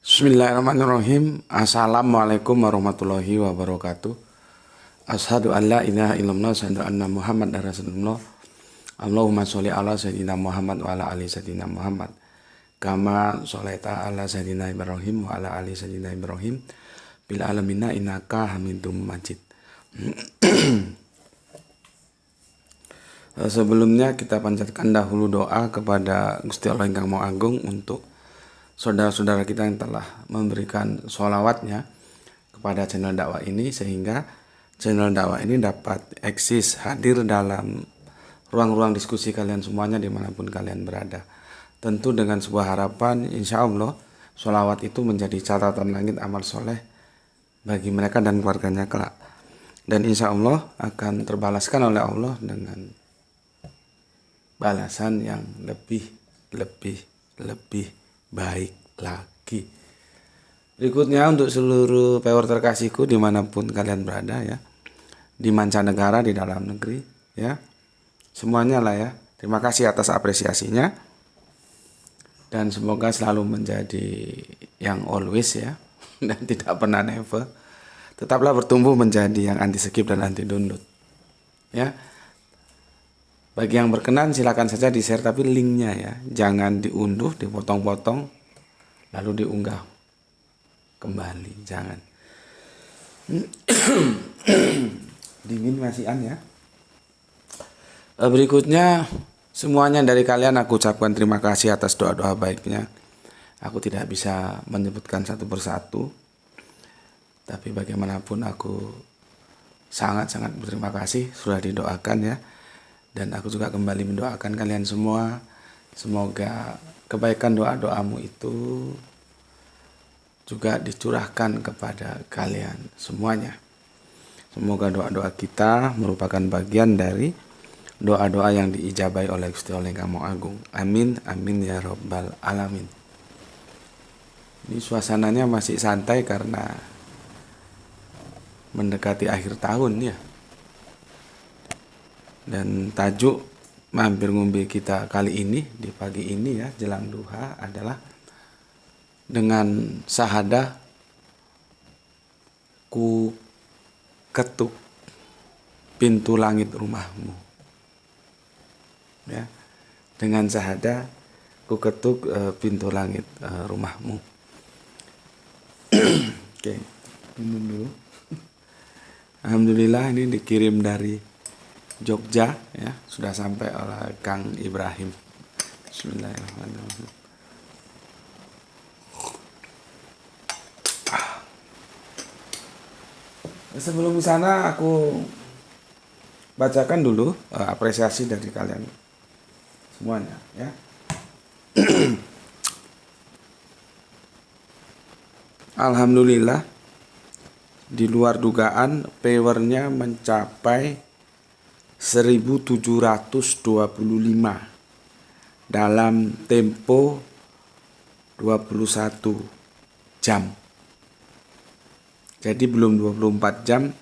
Bismillahirrahmanirrahim. Assalamualaikum warahmatullahi wabarakatuh. Asyhadu an la ilaha illallah wa asyhadu anna Muhammad rasulullah. Allahumma sholli ala sayyidina Muhammad wa ala ali sayyidina Muhammad. Kama sholaita ala sayyidina Ibrahim wa ala ali sayyidina Ibrahim bil alamina innaka Hamidum Majid. Sebelumnya kita panjatkan dahulu doa kepada Gusti Allah Ingkang Maha Agung untuk saudara-saudara kita yang telah memberikan sholawatnya kepada channel dakwah ini, sehingga channel dakwah ini dapat eksis hadir dalam ruang-ruang diskusi kalian semuanya dimanapun kalian berada. Tentu dengan sebuah harapan, insya Allah sholawat itu menjadi catatan langit amal soleh bagi mereka dan keluarganya kelak, dan insya Allah akan terbalaskan oleh Allah dengan balasan yang lebih baik lagi. Berikutnya untuk seluruh viewer terkasihku dimanapun kalian berada ya, di mancanegara, di dalam negeri ya, semuanya lah ya. Terima kasih atas apresiasinya dan semoga selalu menjadi yang always ya dan tidak pernah never. Tetaplah bertumbuh menjadi yang anti skip dan anti download ya. Bagi yang berkenan silakan saja di share, tapi linknya ya jangan diunduh, dipotong-potong lalu diunggah kembali, jangan. Dingin masihan ya. Berikutnya semuanya dari kalian aku ucapkan terima kasih atas doa-doa baiknya. Aku tidak bisa menyebutkan satu persatu, tapi bagaimanapun aku sangat-sangat berterima kasih sudah didoakan ya. Dan aku juga kembali mendoakan kalian semua, semoga kebaikan doa-doamu itu juga dicurahkan kepada kalian semuanya. Semoga doa-doa kita merupakan bagian dari doa-doa yang diijabai oleh Gusti Allah Yang Maha Agung. Amin, amin ya robbal alamin. Ini suasananya masih santai karena mendekati akhir tahun ya. Dan tajuk mampir ngombe kita kali ini di pagi ini ya jelang duha adalah dengan sahadah ku ketuk pintu langit rumahmu ya, dengan sahadah ku ketuk pintu langit rumahmu. Oke, minum dulu. Alhamdulillah ini dikirim dari Jogja ya, sudah sampai oleh Kang Ibrahim. Bismillahirrahmanirrahim. Sebelum ke sana aku bacakan dulu apresiasi dari kalian semuanya ya. Alhamdulillah di luar dugaan viewernya mencapai 1725 dalam tempo 21 jam. Jadi belum 24 jam,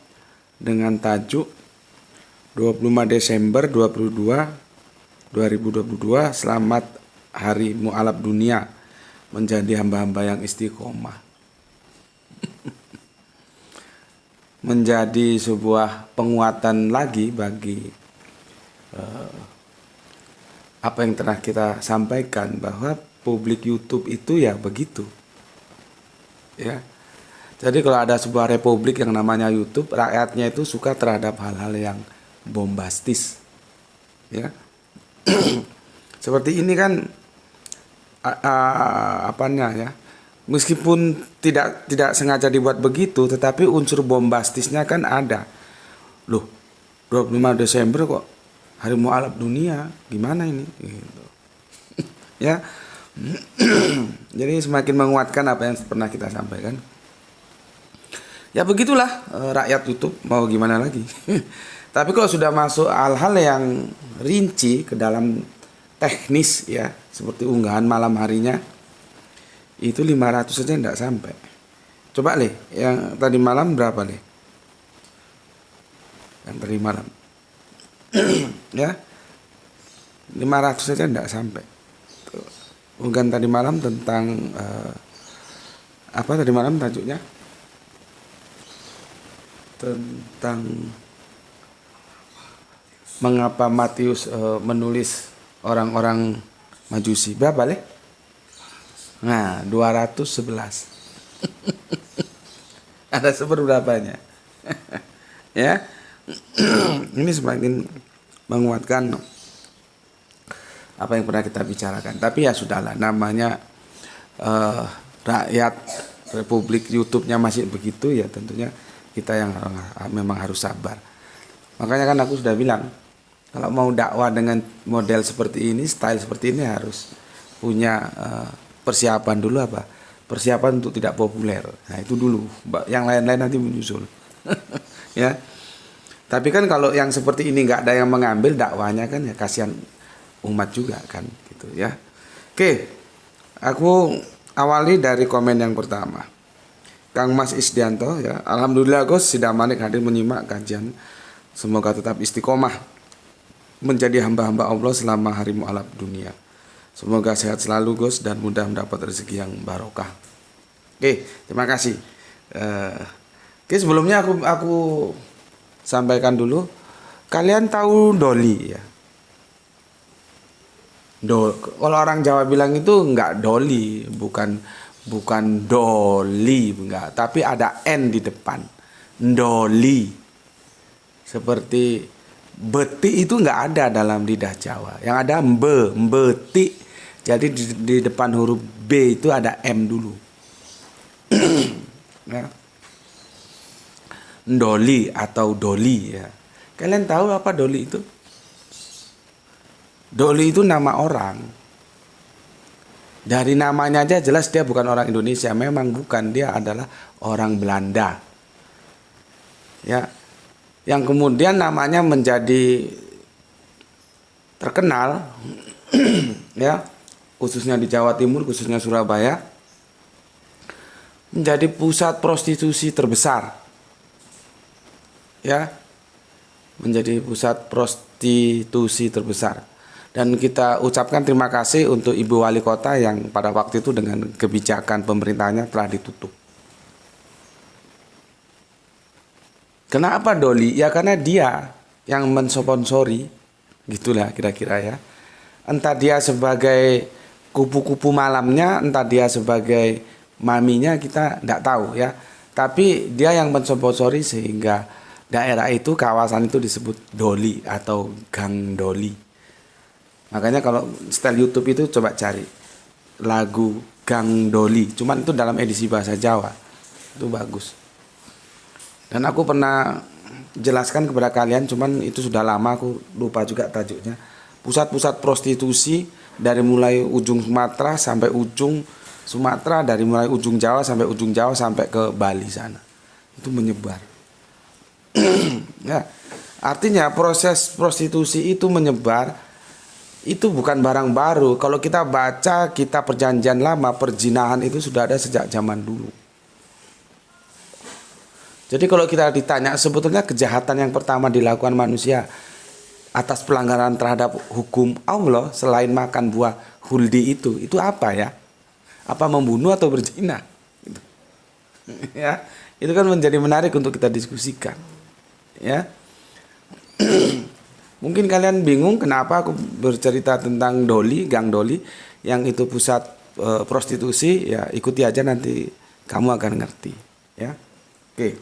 dengan tajuk 25 Desember 2022 selamat Hari Mu'alaf Dunia, menjadi hamba-hamba yang istiqomah. Menjadi sebuah penguatan lagi bagi apa yang telah kita sampaikan, bahwa publik YouTube itu ya begitu ya. Jadi kalau ada sebuah republik yang namanya YouTube, rakyatnya itu suka terhadap hal-hal yang bombastis ya. Seperti ini kan apanya ya, meskipun tidak sengaja dibuat begitu, tetapi unsur bombastisnya kan ada. Loh, 25 Desember kok Hari Mu'alaf Dunia, gimana ini? Gitu. Ya. Jadi semakin menguatkan apa yang pernah kita sampaikan. Ya begitulah rakyat YouTube, mau gimana lagi. Tapi kalau sudah masuk hal-hal yang rinci ke dalam teknis ya, seperti unggahan malam harinya, itu 500 saja tidak sampai. Coba Le, yang tadi malam berapa Le? Yang tadi malam ya 500 saja tidak sampai. Unggahan tadi malam tentang apa tadi malam tajuknya? Tentang mengapa Matius menulis orang-orang Majusi. Berapa leh? Nah, 211. Ada seberberapanya. Ya. Ini semakin menguatkan apa yang pernah kita bicarakan. Tapi ya sudahlah, namanya rakyat Republik YouTube-nya masih begitu, ya tentunya kita yang memang harus sabar. Makanya kan aku sudah bilang, kalau mau dakwah dengan model seperti ini, style seperti ini harus punya persiapan dulu apa? Persiapan untuk tidak populer. Nah, itu dulu. Yang lain-lain nanti menyusul. Ya. Tapi kan kalau yang seperti ini nggak ada yang mengambil dakwahnya kan, ya kasihan umat juga kan gitu ya. Oke. Aku awali dari komen yang pertama. Kang Mas Isdianto ya. Alhamdulillah Gus Sidamanik hadir menyimak kajian. Semoga tetap istiqomah menjadi hamba-hamba Allah selama hari mu'alaf dunia. Semoga sehat selalu Gus dan mudah mendapat rezeki yang barokah. Oke, terima kasih. Oke, sebelumnya aku sampaikan dulu. Kalian tahu doli ya? Kalau orang Jawa bilang itu enggak doli, bukan doli, enggak, tapi ada n di depan. Doli. Seperti beti itu enggak ada dalam lidah Jawa. Yang ada mbeti. Jadi di depan huruf B itu ada M dulu. Ya. Doli atau doli ya. Kalian tahu apa doli itu? Doli itu nama orang. Dari namanya aja jelas dia bukan orang Indonesia. Memang bukan, dia adalah orang Belanda. Ya. Yang kemudian namanya menjadi terkenal ya, khususnya di Jawa Timur, khususnya Surabaya, menjadi pusat prostitusi terbesar. Ya. Menjadi pusat prostitusi terbesar. Dan kita ucapkan terima kasih untuk Ibu Wali Kota yang pada waktu itu dengan kebijakan pemerintahnya telah ditutup. Kenapa doli? Ya karena dia yang mensponsori, gitulah kira-kira ya. Entah dia sebagai kupu-kupu malamnya, entah dia sebagai maminya, kita tidak tahu ya. Tapi dia yang mensponsori sehingga daerah itu, kawasan itu disebut doli atau gang doli. Makanya kalau style YouTube itu coba cari lagu Gang Doli, cuman itu dalam edisi bahasa Jawa. Itu bagus. Dan aku pernah jelaskan kepada kalian, cuman itu sudah lama aku lupa juga tajuknya. Pusat-pusat prostitusi dari mulai ujung Sumatera sampai ujung Sumatera, dari mulai ujung Jawa sampai ujung Jawa sampai ke Bali sana. Itu menyebar. Ya. Artinya proses prostitusi itu menyebar. Itu bukan barang baru. Kalau kita baca kitab perjanjian lama, perzinahan itu sudah ada sejak zaman dulu. Jadi kalau kita ditanya sebetulnya kejahatan yang pertama dilakukan manusia atas pelanggaran terhadap hukum Allah selain makan buah huldi itu apa ya? Apa membunuh atau berzina? Gitu. Ya, itu kan menjadi menarik untuk kita diskusikan. Ya. Mungkin kalian bingung kenapa aku bercerita tentang doli, gang doli, yang itu pusat prostitusi. Ya ikuti aja nanti kamu akan ngerti. Ya, oke.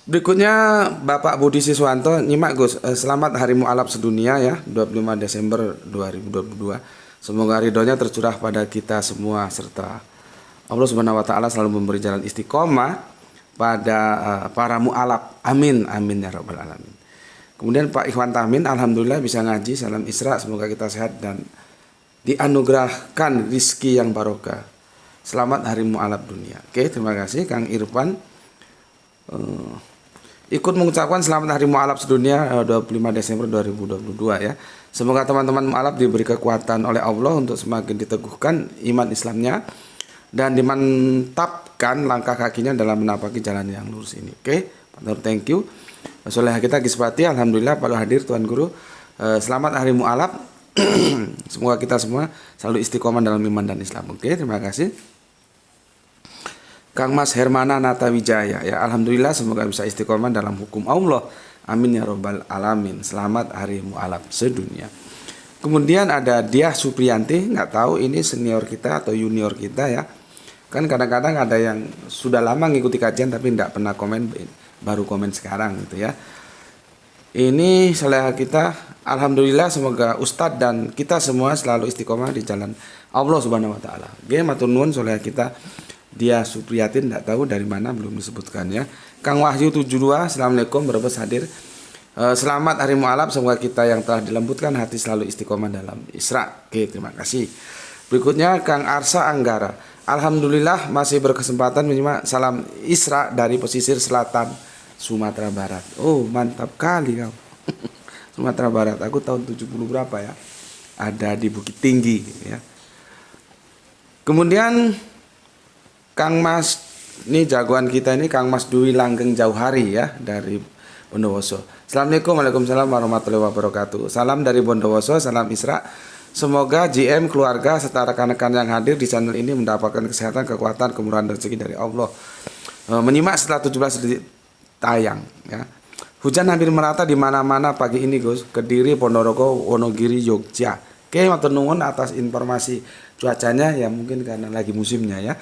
Berikutnya Bapak Budi Siswanto nyimak Gus. Selamat Hari Mu'alaf Sedunia ya, 25 Desember 2022. Semoga ridhonya tercurah pada kita semua serta Allah Subhanahu wa taala selalu memberi jalan istiqomah pada para mu'alaf. Amin amin ya rabbal alamin. Kemudian Pak Ikhwan Tahmin, alhamdulillah bisa ngaji, salam Isra, semoga kita sehat dan dianugerahkan rizki yang barokah. Selamat Hari Mu'alaf Dunia. Oke, terima kasih Kang Irfan. Ikut mengucapkan selamat Hari Mu'alaf Sedunia 25 Desember 2022 ya. Semoga teman-teman mu'alaf diberi kekuatan oleh Allah untuk semakin diteguhkan iman Islamnya dan dimantapkan langkah kakinya dalam menapaki jalan yang lurus ini. Oke, thank you. Soleh kita Giswati, alhamdulillah Pak hadir Tuan Guru. Selamat Hari Mu'alaf. Semoga kita semua selalu istiqomah dalam iman dan Islam. Oke, terima kasih. Kang Mas Hermana Natawijaya ya, alhamdulillah semoga bisa istiqomah dalam hukum Allah. Amin ya robbal alamin. Selamat hari mualaf sedunia. Kemudian ada Diah Supriyanti, nggak tahu ini senior kita atau junior kita ya. Kan kadang-kadang ada yang sudah lama ngikuti kajian tapi nggak pernah komen, baru komen sekarang gitu ya. Ini soleha kita, alhamdulillah semoga Ustadz dan kita semua selalu istiqomah di jalan Allah Subhanahu Wa Taala. Oke, matur nuwun soleha kita. Dia Supriyatin, tidak tahu dari mana, belum disebutkan ya. Kang Wahyu 72, assalamualaikum, berbes hadir. Selamat hari mualaf, semoga kita yang telah dilembutkan hati selalu istiqomah dalam Isra. Oke, terima kasih. Berikutnya Kang Arsa Anggara, alhamdulillah masih berkesempatan menyimak salam Isra dari pesisir selatan Sumatera Barat. Oh, mantap kali kau. Sumatera Barat, aku tahun 70 berapa ya, ada di Bukit Tinggi ya. Kemudian Kang Mas, ini jagoan kita ini Kang Mas Dwi Langgeng Jauhari ya, dari Bondowoso. Assalamualaikum, waalaikumsalam warahmatullahi wabarakatuh. Salam dari Bondowoso, salam Isra. Semoga GM, keluarga, serta rekan-rekan yang hadir di channel ini mendapatkan kesehatan, kekuatan, kemurahan rezeki dari Allah. Menyimak setelah 17 detik tayang ya. Hujan hampir merata di mana-mana pagi ini Gus. Kediri, Ponorogo, Wonogiri, Jogja. Oke, matur nuwun atas informasi cuacanya ya, mungkin karena lagi musimnya ya.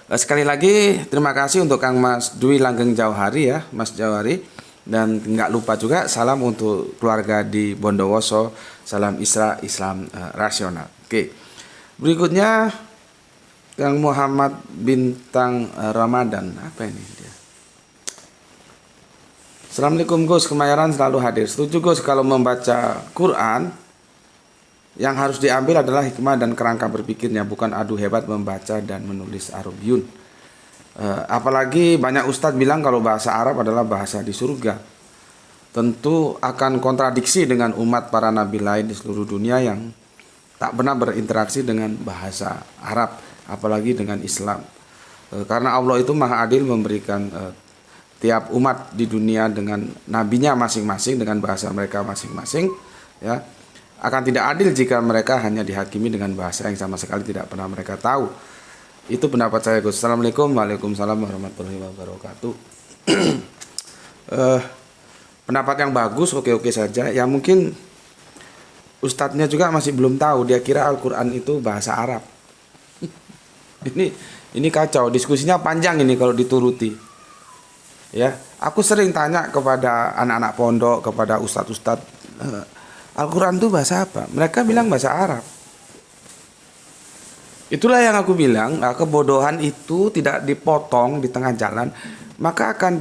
Sekali lagi terima kasih untuk Kang Mas Dwi Langgeng Jauhari ya, Mas Jauhari. Dan nggak lupa juga salam untuk keluarga di Bondowoso, salam Isra Islam rasional. Oke, berikutnya Kang Muhammad Bintang Ramadan, apa ini dia? Assalamualaikum Gus, Kemayoran selalu hadir. Setuju Gus, kalau membaca Quran yang harus diambil adalah hikmah dan kerangka berpikirnya, bukan adu hebat membaca dan menulis Arabiyun. Apalagi banyak ustadz bilang kalau bahasa Arab adalah bahasa di surga. Tentu akan kontradiksi dengan umat para nabi lain di seluruh dunia yang tak pernah berinteraksi dengan bahasa Arab, apalagi dengan Islam. Karena Allah itu maha adil memberikan tiap umat di dunia dengan nabinya masing-masing, dengan bahasa mereka masing-masing ya. Akan tidak adil jika mereka hanya dihakimi dengan bahasa yang sama sekali tidak pernah mereka tahu. Itu pendapat saya Gus. Assalamualaikum, waalaikumsalam warahmatullahi wabarakatuh. Pendapat yang bagus, oke-oke saja. Ya mungkin ustadznya juga masih belum tahu, dia kira Al-Quran itu bahasa Arab. Ini kacau, diskusinya panjang ini kalau dituruti. Ya, aku sering tanya kepada anak-anak pondok, kepada ustadz-ustadz, Al-Quran itu bahasa apa? Mereka bilang bahasa Arab. Itulah yang aku bilang, kebodohan itu tidak dipotong di tengah jalan, maka akan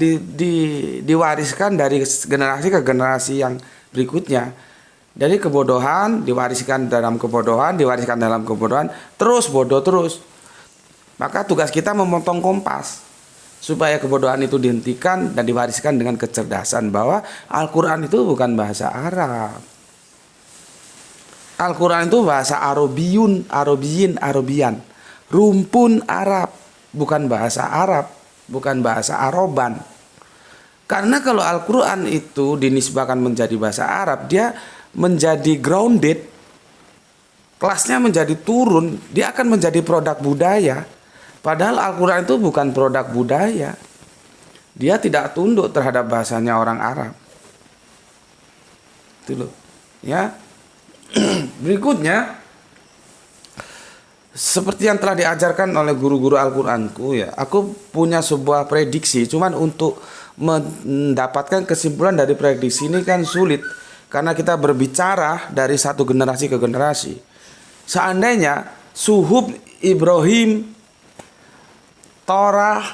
diwariskan dari generasi ke generasi yang berikutnya. Dari kebodohan diwariskan dalam kebodohan, diwariskan dalam kebodohan, terus bodoh terus. Maka tugas kita memotong kompas supaya kebodohan itu dihentikan dan diwariskan dengan kecerdasan bahwa Al-Quran itu bukan bahasa Arab. Al-Quran itu bahasa Arabiyun, Arabian, rumpun Arab, bukan bahasa Arab, bukan bahasa Aroban. Karena kalau Al-Quran itu dinisbahkan menjadi bahasa Arab, dia menjadi grounded, kelasnya menjadi turun, dia akan menjadi produk budaya. Padahal Al-Quran itu bukan produk budaya, dia tidak tunduk terhadap bahasanya orang Arab. Itu loh, ya. Berikutnya, seperti yang telah diajarkan oleh guru-guru Al-Quranku ya, aku punya sebuah prediksi, cuman untuk mendapatkan kesimpulan dari prediksi ini kan sulit, karena kita berbicara dari satu generasi ke generasi. Seandainya Suhuf Ibrahim, Torah,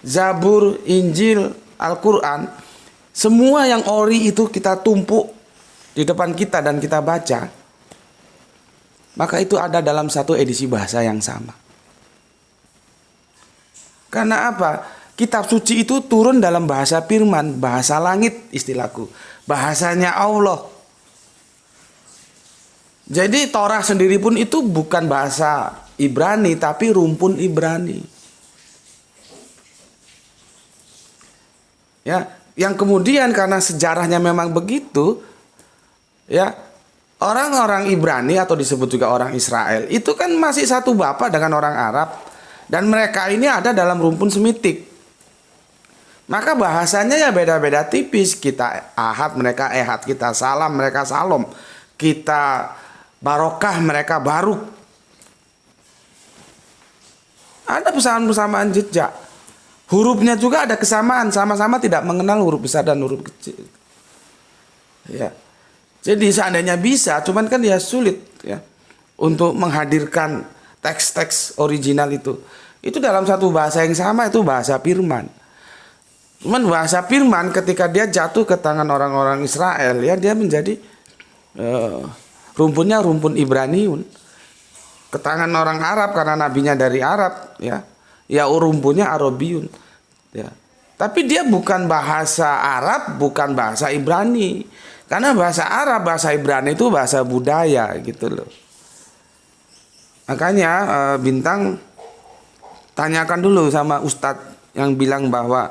Zabur, Injil, Al-Quran, semua yang ori itu kita tumpuk di depan kita dan kita baca, maka itu ada dalam satu edisi bahasa yang sama. Karena apa? Kitab suci itu turun dalam bahasa firman, bahasa langit istilahku, bahasanya Allah. Jadi Torah sendiri pun itu bukan bahasa Ibrani, tapi rumpun Ibrani. Ya, yang kemudian karena sejarahnya memang begitu, ya, orang-orang Ibrani atau disebut juga orang Israel itu kan masih satu bapa dengan orang Arab, dan mereka ini ada dalam rumpun Semitik. Maka bahasanya ya beda-beda tipis. Kita ahad, mereka ehad. Kita salam, mereka salom. Kita barokah, mereka baruk. Ada persamaan jejak. Hurufnya juga ada kesamaan, sama-sama tidak mengenal huruf besar dan huruf kecil. Ya. Jadi seandainya bisa, cuman kan ya sulit ya untuk menghadirkan teks-teks original itu. Itu dalam satu bahasa yang sama, itu bahasa firman. Cuman bahasa firman ketika dia jatuh ke tangan orang-orang Israel, ya dia menjadi rumpunnya rumpun Ibraniun. Ke tangan orang Arab karena nabinya dari Arab, ya rumpunnya Arabiun, ya. Tapi dia bukan bahasa Arab, bukan bahasa Ibrani. Karena bahasa Arab, bahasa Ibrani itu bahasa budaya gitu loh. Makanya Bintang tanyakan dulu sama Ustadz yang bilang bahwa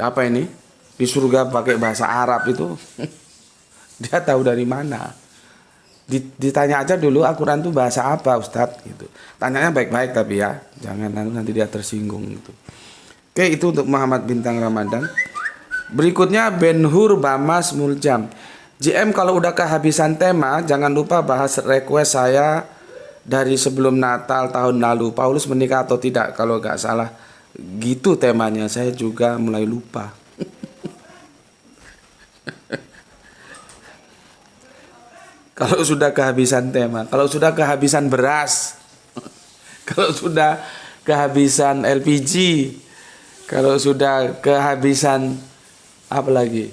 apa ini di surga pakai bahasa Arab itu. Dia tahu dari mana. Ditanya aja dulu Al-Quran itu bahasa apa Ustadz gitu. Tanyanya baik-baik tapi ya, jangan nanti dia tersinggung gitu. Oke, itu untuk Muhammad Bintang Ramadan. Berikutnya Ben Hur Bamas Muljam. JM, kalau udah kehabisan tema jangan lupa bahas request saya dari sebelum Natal tahun lalu, Paulus menikah atau tidak. Kalau nggak salah gitu temanya, saya juga mulai lupa. Kalau sudah kehabisan tema, kalau sudah kehabisan beras, kalau sudah kehabisan LPG, kalau sudah kehabisan apa lagi?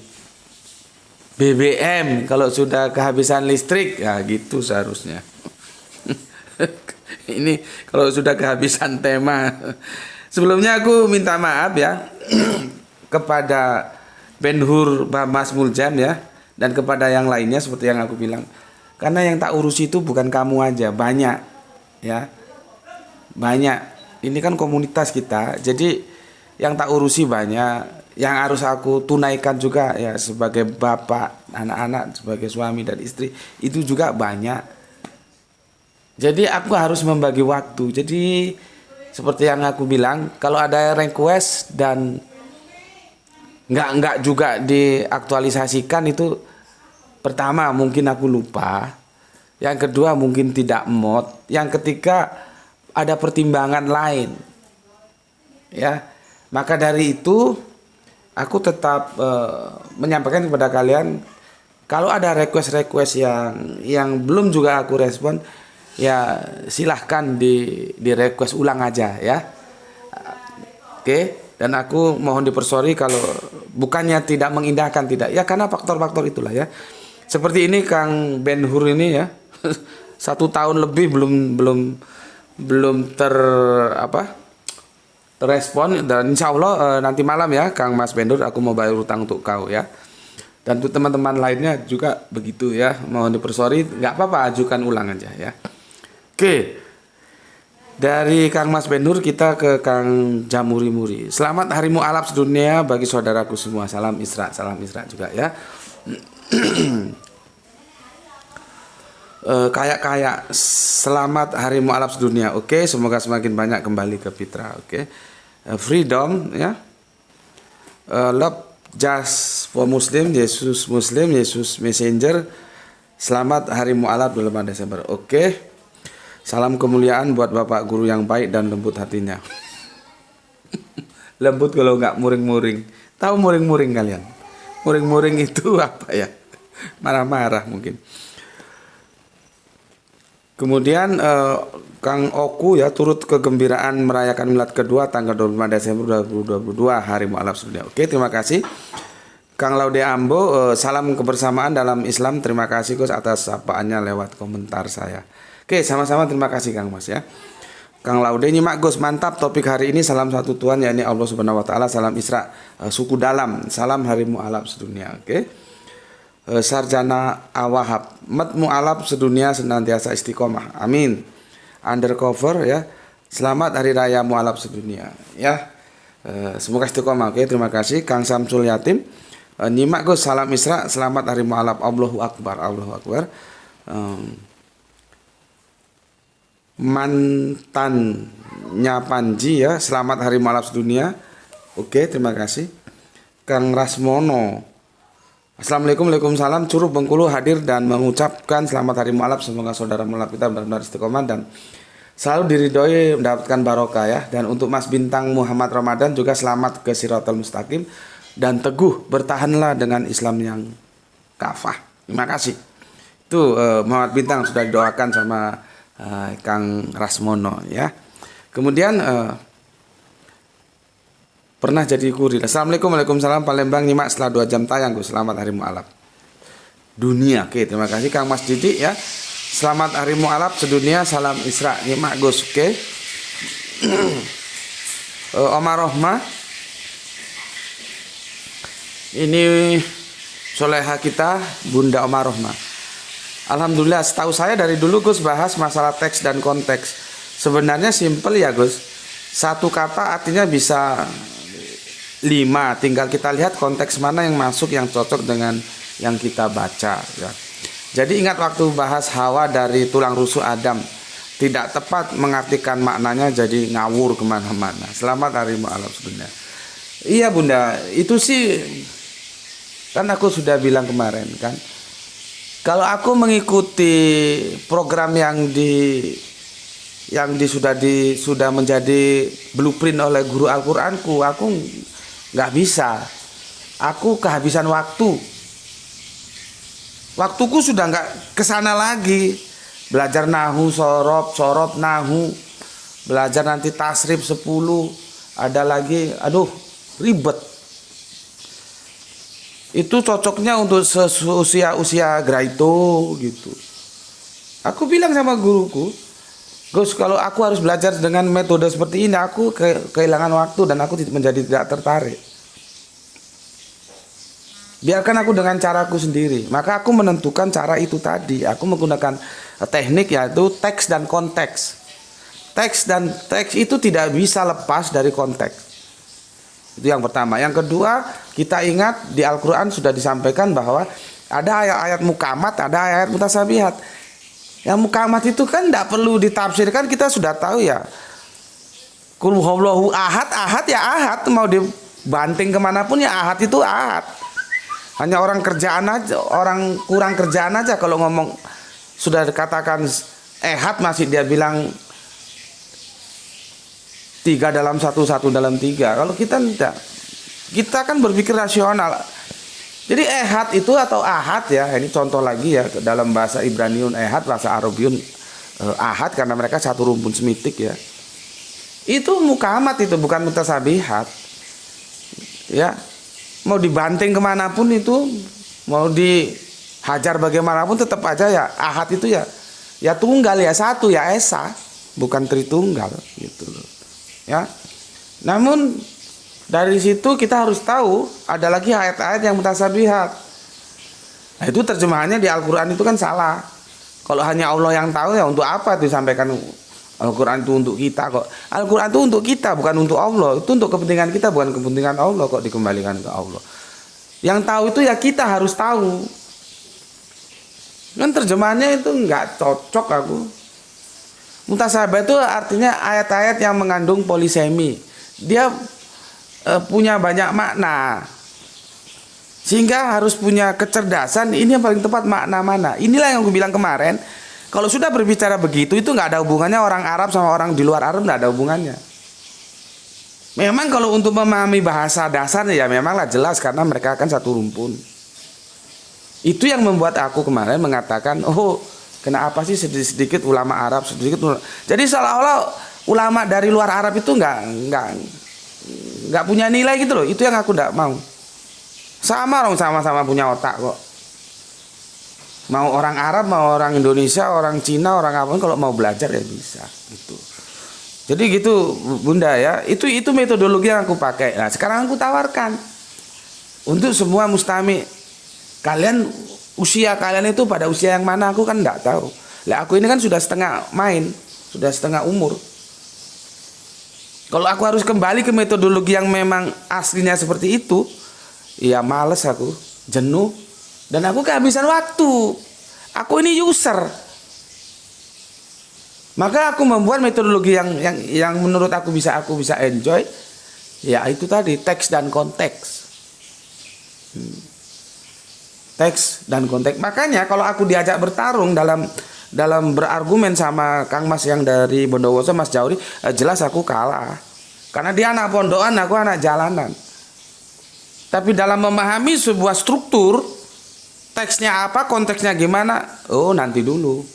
BBM, kalau sudah kehabisan listrik, ya gitu seharusnya. Ini kalau sudah kehabisan tema. Sebelumnya aku minta maaf ya kepada Ben Hur Bamas Muljam ya, dan kepada yang lainnya seperti yang aku bilang. Karena yang tak urusi itu bukan kamu aja, banyak ya. Banyak. Ini kan komunitas kita. Jadi yang tak urusi banyak. Yang harus aku tunaikan juga ya sebagai bapak, anak-anak, sebagai suami dan istri itu juga banyak. Jadi aku harus membagi waktu. Jadi seperti yang aku bilang, kalau ada request dan nggak juga diaktualisasikan itu, pertama mungkin aku lupa, yang kedua mungkin tidak mood, yang ketiga ada pertimbangan lain. Ya, maka dari itu aku tetap menyampaikan kepada kalian, kalau ada request yang belum juga aku respon, ya silahkan di request ulang aja ya. Oke, dan aku mohon dipersori kalau bukannya tidak mengindahkan, tidak ya, karena faktor-faktor itulah ya. Seperti ini Kang Ben Hur ini ya, 1 tahun lebih belum terrespon, dan insya Allah nanti malam ya Kang Mas Ben Hur, aku mau bayar utang untuk kau ya. Dan untuk teman-teman lainnya juga begitu ya, mohon dipersori, nggak apa-apa, ajukan ulang aja ya. Oke, dari Kang Mas Ben Hur kita ke Kang Jamuri Muri. Selamat Hari Mu'alaf sedunia bagi saudaraku semua. Salam Isra juga ya. Kayak selamat Hari Mu'alaf sedunia. Oke, semoga semakin banyak kembali ke fitrah. Oke, freedom ya. Love just for Muslim, Yesus Muslim, Yesus Messenger. Selamat Hari Mu'alaf 8 Desember. Oke. Salam kemuliaan buat Bapak Guru yang baik dan lembut hatinya. Lembut kalau nggak muring-muring. Tahu muring-muring kalian? Muring-muring itu apa ya? Marah-marah mungkin. Kemudian Kang Oku ya, turut kegembiraan merayakan Milad kedua tanggal 25 Desember 2022 Hari Mu'alaf sedunia. Oke, terima kasih. Kang Laude Ambo, salam kebersamaan dalam Islam. Terima kasih Gus atas sapaannya lewat komentar saya. Oke, sama-sama terima kasih Kang Mas ya. Kang Laude, nyimak Gus, mantap topik hari ini. Salam satu Tuhan, yakni Allah Subhanahu wa taala. Salam Isra, suku dalam. Salam Hari Mu'alaf sedunia. Oke. Sarjana Awahab, mat mu'alaf sedunia senantiasa istiqomah. Amin. Undercover ya. Selamat Hari Raya Mu'alaf sedunia ya. Semoga istiqomah. Oke, terima kasih Kang Samsul Yatim. Nyimak Gus, salam Isra, selamat hari mualaf. Allahu Akbar, Allahu Akbar. Mantannya Panji ya, selamat hari mualaf sedunia. Oke, terima kasih. Kang Rasmono, Assalamualaikum, waalaikumsalam. Curup Bengkulu hadir dan mengucapkan selamat hari mualaf. Semoga saudara mualaf kita benar-benar istiqomah dan selalu diridhoi mendapatkan barokah ya. Dan untuk Mas Bintang Muhammad Ramadan juga selamat ke Siratal Mustaqim dan teguh bertahanlah dengan Islam yang kafah. Terima kasih. Itu Muhammad Bintang sudah didoakan sama Kang Rasmono ya. Kemudian pernah jadi kurir. Assalamualaikum, waalaikumsalam. Palembang nyimak setelah 2 jam tayang Gus. Selamat hari mualaf dunia. Oke, terima kasih Kang Mas Didik ya. Selamat hari mualaf sedunia. Salam Isra nyimak Gus. Oke. Omar Rohmah, ini soleha kita Bunda Omar Rohmah. Alhamdulillah, setahu saya dari dulu Gus bahas masalah teks dan konteks. Sebenarnya simple ya Gus. Satu kata artinya bisa 5, tinggal kita lihat konteks mana yang masuk, yang cocok dengan yang kita baca ya. Jadi ingat waktu bahas Hawa dari tulang rusuk Adam, tidak tepat mengartikan maknanya, jadi ngawur kemana-mana. Selamat hari mualaf sedunia. Iya Bunda, itu sih kan aku sudah bilang kemarin kan, kalau aku mengikuti program yang sudah menjadi blueprint oleh guru Al-Qur'anku, aku nggak bisa. Aku kehabisan waktu. Waktuku sudah nggak kesana lagi. Belajar nahu, sorop nahu, belajar nanti tasrif 10, ada lagi, aduh ribet. Itu cocoknya untuk usia Graito gitu. Aku bilang sama guruku, Gus, kalau aku harus belajar dengan metode seperti ini, aku kehilangan waktu dan aku menjadi tidak tertarik. Biarkan aku dengan caraku sendiri. Maka aku menentukan cara itu tadi. Aku menggunakan teknik yaitu teks dan konteks. Teks dan teks itu tidak bisa lepas dari konteks. Itu yang pertama. Yang kedua, kita ingat di Al-Quran sudah disampaikan bahwa ada ayat-ayat mukamat, ada ayat mutasabihat. Yang mukamat itu kan tidak perlu ditafsirkan, kita sudah tahu ya. Qul huwallahu ahad, ahad ya ahad. Mau dibanting kemanapun ya ahad itu ahad. Hanya orang kerjaan aja, orang kurang kerjaan aja kalau ngomong sudah dikatakan ehad masih dia bilang 3 dalam 1, 1 dalam 3. Kalau kita tidak, kita kan berpikir rasional. Jadi ehad itu atau ahad ya, ini contoh lagi ya, dalam bahasa Ibraniun ehad, bahasa Arabiun ahad, karena mereka satu rumpun semitik ya. Itu mukamat, itu bukan mutasabihat ya. Mau dibanting kemanapun itu, mau dihajar bagaimanapun tetap aja ya ahad itu ya tunggal ya, satu ya esa, bukan tritunggal gitu loh ya. Namun dari situ kita harus tahu ada lagi ayat-ayat yang mutasabihat. Nah, itu terjemahannya di Al-Quran itu kan salah. Kalau hanya Allah yang tahu ya untuk apa disampaikan Al-Quran itu untuk kita kok. Al-Quran itu untuk kita, bukan untuk Allah. Itu untuk kepentingan kita, bukan kepentingan Allah kok dikembalikan ke Allah. Yang tahu itu ya kita harus tahu. Kan terjemahannya itu nggak cocok aku. Mutasabih itu artinya ayat-ayat yang mengandung polisemi. Dia punya banyak makna. Sehingga harus punya kecerdasan, ini yang paling tepat makna mana. Inilah yang aku bilang kemarin. Kalau sudah berbicara begitu, itu nggak ada hubungannya orang Arab sama orang di luar Arab, nggak ada hubungannya. Memang kalau untuk memahami bahasa dasarnya ya memanglah jelas karena mereka kan satu rumpun. Itu yang membuat aku kemarin mengatakan, oh kenapa sih sedikit ulama Arab, sedikit ulama. Jadi seolah-olah ulama dari luar Arab itu nggak punya nilai gitu loh. Itu yang aku nggak mau. Sama-sama punya otak kok. Mau orang Arab, mau orang Indonesia, orang Cina, orang apa, kalau mau belajar ya bisa gitu. Jadi gitu Bunda ya, itu metodologi yang aku pakai. Nah sekarang aku tawarkan untuk semua mustami, kalian usia kalian itu pada usia yang mana aku kan nggak tahu. Lah aku ini kan sudah setengah main, sudah setengah umur. Kalau aku harus kembali ke metodologi yang memang aslinya seperti itu, ya males aku, jenuh, dan aku kehabisan waktu. Aku ini user. Maka aku membuat metodologi yang menurut aku bisa enjoy, ya itu tadi, teks dan konteks. Teks dan konteks. Makanya kalau aku diajak bertarung dalam berargumen sama Kang Mas yang dari Bondowoso, Mas Jauri, jelas aku kalah. Karena dia anak pondokan, aku anak jalanan. Tapi dalam memahami sebuah struktur, teksnya apa, konteksnya gimana, oh nanti dulu.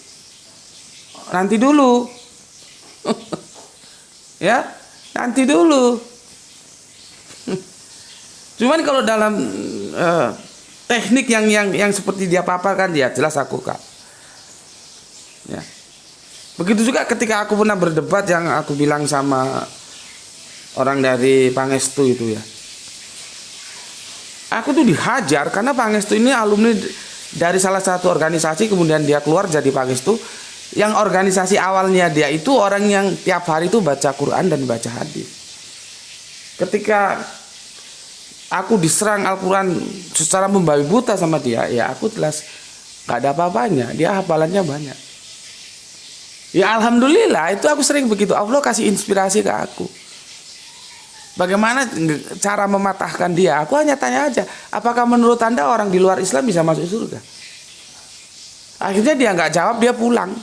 Ya, nanti dulu. Cuman kalau dalam teknik yang seperti dia paparkan, ya jelas aku kak. Ya. Begitu juga ketika aku pernah berdebat yang aku bilang sama orang dari Pangestu itu ya. Aku tuh dihajar karena Pangestu ini alumni dari salah satu organisasi, kemudian dia keluar jadi Pangestu. Yang organisasi awalnya dia itu orang yang tiap hari itu baca Quran dan baca hadis. Ketika aku diserang Al-Quran secara membabi buta sama dia, ya aku jelas gak ada apa-apanya. Dia hafalannya banyak. Ya alhamdulillah, itu aku sering begitu. Allah kasih inspirasi ke aku. Bagaimana cara mematahkan dia? Aku hanya tanya aja, apakah menurut Anda orang di luar Islam bisa masuk surga? Akhirnya dia nggak jawab, dia pulang.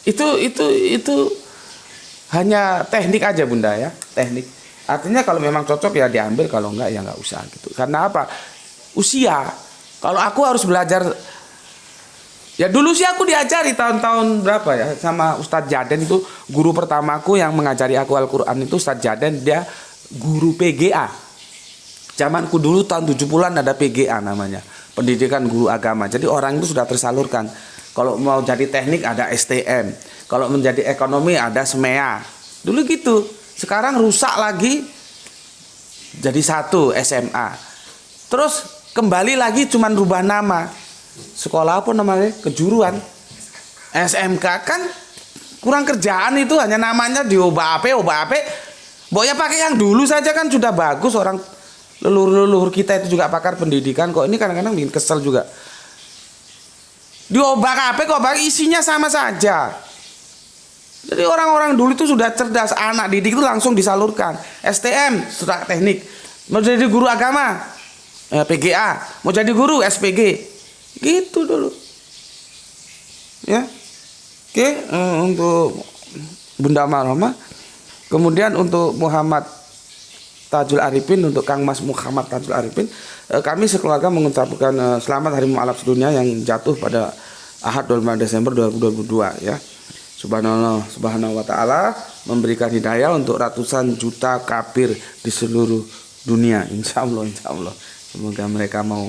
Itu hanya teknik aja Bunda ya, teknik. Artinya kalau memang cocok ya diambil, kalau enggak ya nggak usah gitu. Karena apa? Usia. Kalau aku harus belajar, ya dulu sih aku diajari tahun-tahun berapa ya sama Ustadz Jaden, itu guru pertamaku yang mengajari aku Al-Quran itu Ustadz Jaden, dia guru PGA. Zamanku dulu tahun 70-an ada PGA namanya, pendidikan guru agama. Jadi orang itu sudah tersalurkan. Kalau mau jadi teknik ada STM, kalau menjadi ekonomi ada SMEA. Dulu gitu. Sekarang rusak lagi jadi satu SMA. Terus kembali lagi cuman rubah nama. Sekolah apa namanya? Kejuruan. SMK kan kurang kerjaan, itu hanya namanya diubah apa. Pokoknya pakai yang dulu saja kan sudah bagus. Orang leluhur kita itu juga pakar pendidikan kok. Ini kadang-kadang bikin kesel juga. Diobak apa kok, isinya sama saja. Jadi orang-orang dulu itu sudah cerdas, anak didik itu langsung disalurkan. STM, sudah teknik. Mau jadi guru agama, PGA. Mau jadi guru, SPG. Gitu dulu. Ya. Oke, untuk Bunda Marhoma. Kemudian untuk Muhammad Tajul Arifin, untuk Kang Mas Muhammad Tajul Arifin, kami sekeluarga mengucapkan selamat Hari Mu'alaf Sedunia yang jatuh pada Ahad 25 Desember 2022 ya. Subhanahu wa ta'ala memberikan hidayah untuk ratusan juta kafir di seluruh dunia, insya Allah. Semoga mereka mau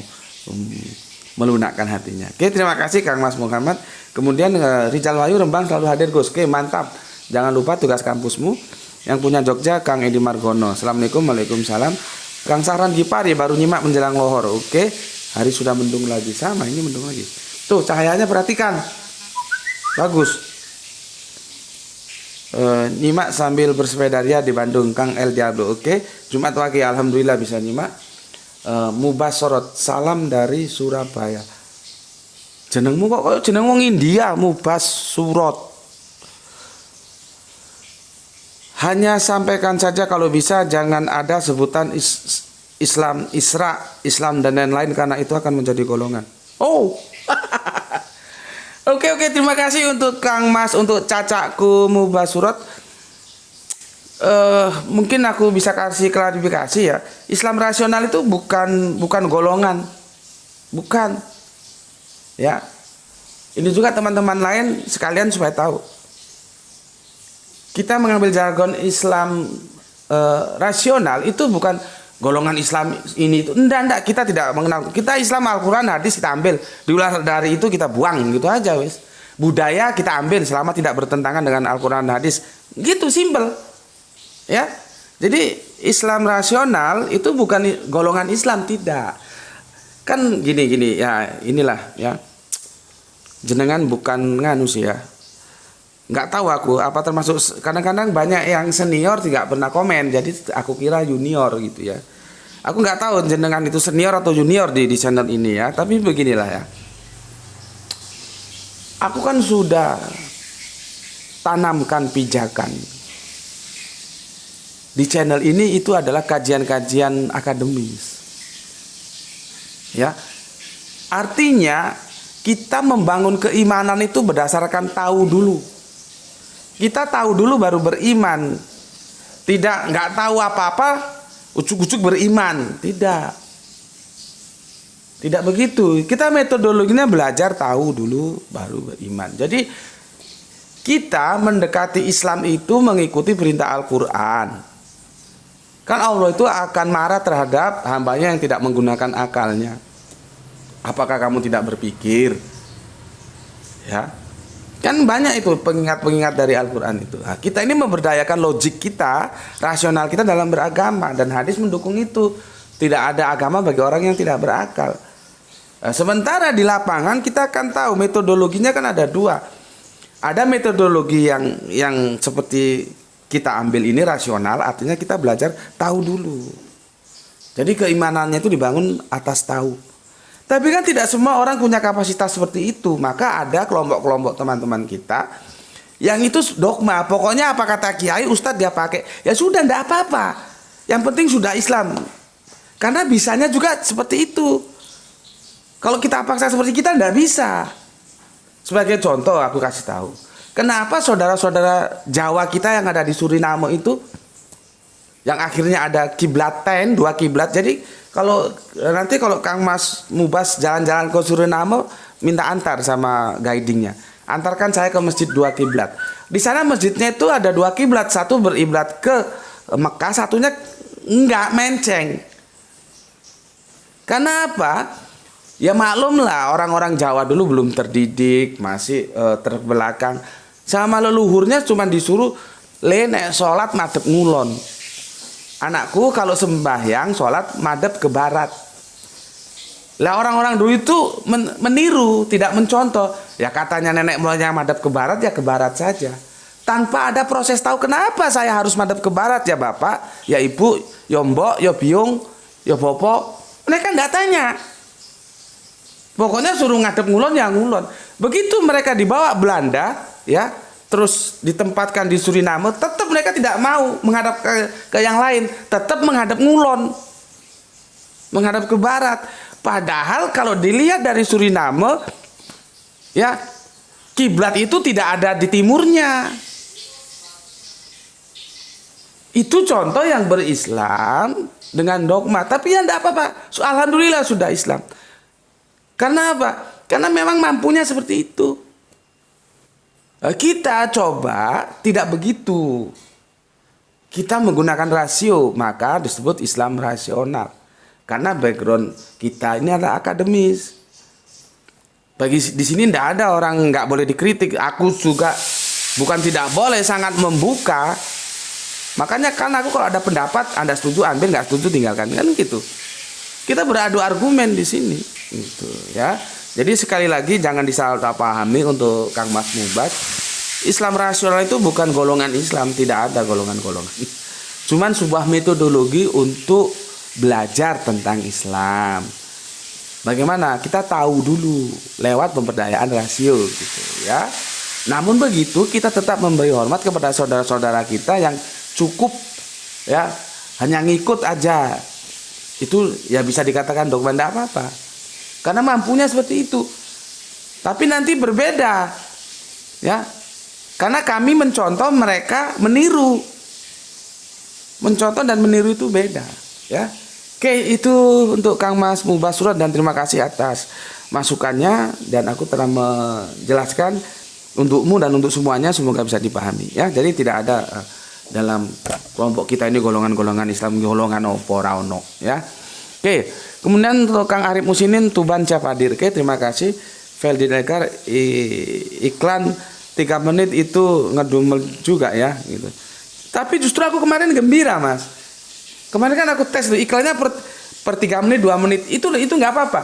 melunakkan hatinya. Oke, terima kasih Kang Mas Muhammad. Kemudian Rizal Wahyu Rembang selalu hadir Gus. Oke, mantap. Jangan lupa tugas kampusmu. Yang punya Jogja Kang Edi Margono. Assalamualaikum, waalaikumsalam. Kang Sahran Gipari baru nyimak menjelang lohor. Oke, hari sudah mendung lagi, sama ini mendung lagi. Tuh cahayanya perhatikan, bagus. Nyimak sambil bersepeda di Bandung, Kang El Diablo. Oke, Jumat Wage alhamdulillah bisa nyimak. Mubasorot, salam dari Surabaya. Jenengmu kok jeneng wong India, Mubasorot. Hanya sampaikan saja kalau bisa jangan ada sebutan Islam, Isra, Islam dan lain-lain, karena itu akan menjadi golongan. Oh. Oke, terima kasih untuk Kang Mas, untuk cacakku Mubasurat. Mungkin aku bisa kasih klarifikasi ya. Islam rasional itu bukan golongan. Bukan. Ya. Ini juga teman-teman lain sekalian supaya tahu. Kita mengambil jargon Islam rasional itu bukan golongan Islam ini itu. Enggak, kita tidak mengenal. Kita Islam Al-Quran hadis kita ambil, diulas dari itu kita buang, gitu aja wes. Budaya kita ambil selama tidak bertentangan dengan Al-Quran hadis. Gitu, simple. Ya. Jadi Islam rasional itu bukan golongan Islam, tidak. Kan gini ya, inilah ya. Jenengan bukan nganu sih ya. Nggak tahu aku apa termasuk, kadang-kadang banyak yang senior tidak pernah komen, jadi aku kira junior gitu ya. Aku nggak tahu jenengan itu senior atau junior di channel ini ya, tapi beginilah ya. Aku kan sudah tanamkan pijakan di channel ini, itu adalah kajian-kajian akademis. Ya. Artinya kita membangun keimanan itu berdasarkan tahu dulu. Kita tahu dulu baru beriman. Nggak tahu apa-apa, ucuk-ucuk beriman. Tidak begitu. Kita metodologinya belajar tahu dulu baru beriman. Jadi kita mendekati Islam itu mengikuti perintah Al-Quran. Kan Allah itu akan marah terhadap hambanya yang tidak menggunakan akalnya. Apakah kamu tidak berpikir? Ya, kan banyak itu pengingat-pengingat dari Al-Quran itu. Nah, kita ini memberdayakan logik kita, rasional kita dalam beragama, dan hadis mendukung itu. Tidak ada agama bagi orang yang tidak berakal. Nah, sementara di lapangan kita akan tahu metodologinya kan ada dua. Ada metodologi yang seperti kita ambil ini rasional, artinya kita belajar tahu dulu. Jadi keimanannya itu dibangun atas tahu. Tapi kan tidak semua orang punya kapasitas seperti itu. Maka ada kelompok-kelompok teman-teman kita yang itu dogma. Pokoknya apa kata kiai, ustadz dia pakai. Ya sudah, tidak apa-apa. Yang penting sudah Islam. Karena bisanya juga seperti itu. Kalau kita paksa seperti kita, tidak bisa. Sebagai contoh aku kasih tahu. Kenapa saudara-saudara Jawa kita yang ada di Suriname itu, yang akhirnya ada kiblaten, 2 kiblat. Jadi nanti kalau Kang Mas Mubas jalan-jalan ke Suriname, minta antar sama guidingnya. Antarkan saya ke masjid 2 kiblat. Di sana masjidnya itu ada 2 kiblat, satu beriblat ke Mekah, satunya enggak, menceng. Karena apa? Ya maklum lah, orang-orang Jawa dulu belum terdidik, masih terbelakang. Sama leluhurnya cuma disuruh nek sholat madhep ngulon. Anakku kalau sembahyang sholat madhep ke barat. Lah orang-orang dulu itu meniru, tidak mencontoh. Ya katanya nenek moyangnya madhep ke barat, ya ke barat saja. Tanpa ada proses tahu kenapa saya harus madhep ke barat, ya bapak, ya ibu, ya mbok, ya biung, ya bopo. Mereka nggak tanya. Pokoknya suruh ngadep ngulon ya ngulon. Begitu mereka dibawa Belanda, ya, terus ditempatkan di Suriname, tetap mereka tidak mau menghadap ke yang lain, tetap menghadap ngulon, menghadap ke barat. Padahal kalau dilihat dari Suriname, ya, kiblat itu tidak ada di timurnya. Itu contoh yang berislam dengan dogma, tapi ya tidak apa-apa. Alhamdulillah sudah Islam. Karena apa? Karena memang mampunya seperti itu. Kita coba tidak begitu. Kita menggunakan rasio, maka disebut Islam rasional. Karena background kita ini adalah akademis. Di sini tidak ada orang nggak boleh dikritik. Aku juga bukan tidak boleh, sangat membuka. Makanya kan aku kalau ada pendapat, Anda setuju, ambil, nggak setuju tinggalkan, kan gitu. Kita beradu argumen di sini, gitu ya. Jadi sekali lagi jangan disalahpahami untuk Kang Mas Mubas. Islam rasional itu bukan golongan Islam, tidak ada golongan-golongan. Cuman sebuah metodologi untuk belajar tentang Islam. Bagaimana? Kita tahu dulu lewat pemberdayaan rasio, gitu ya. Namun begitu kita tetap memberi hormat kepada saudara-saudara kita yang cukup ya hanya ngikut aja. Itu ya bisa dikatakan dogma, tidak apa-apa. Karena mampunya seperti itu. Tapi nanti berbeda. Ya. Karena kami mencontoh, mereka meniru. Mencontoh dan meniru itu beda, ya. Oke, itu untuk Kang Mas Mubas Surat, dan terima kasih atas masukannya, dan aku telah menjelaskan untukmu dan untuk semuanya, semoga bisa dipahami, ya. Jadi tidak ada dalam kelompok kita ini golongan-golongan Islam, golongan opo raono, ya. Oke, kemudian untuk Kang Arif Musinin Tuban Siap Hadir. Oke, terima kasih. Feldi Dekar, iklan 3 menit itu ngedumel juga ya, gitu. Tapi justru aku kemarin gembira, Mas. Kemarin kan aku tes iklannya per 3 menit, 2 menit. Itu nggak apa-apa.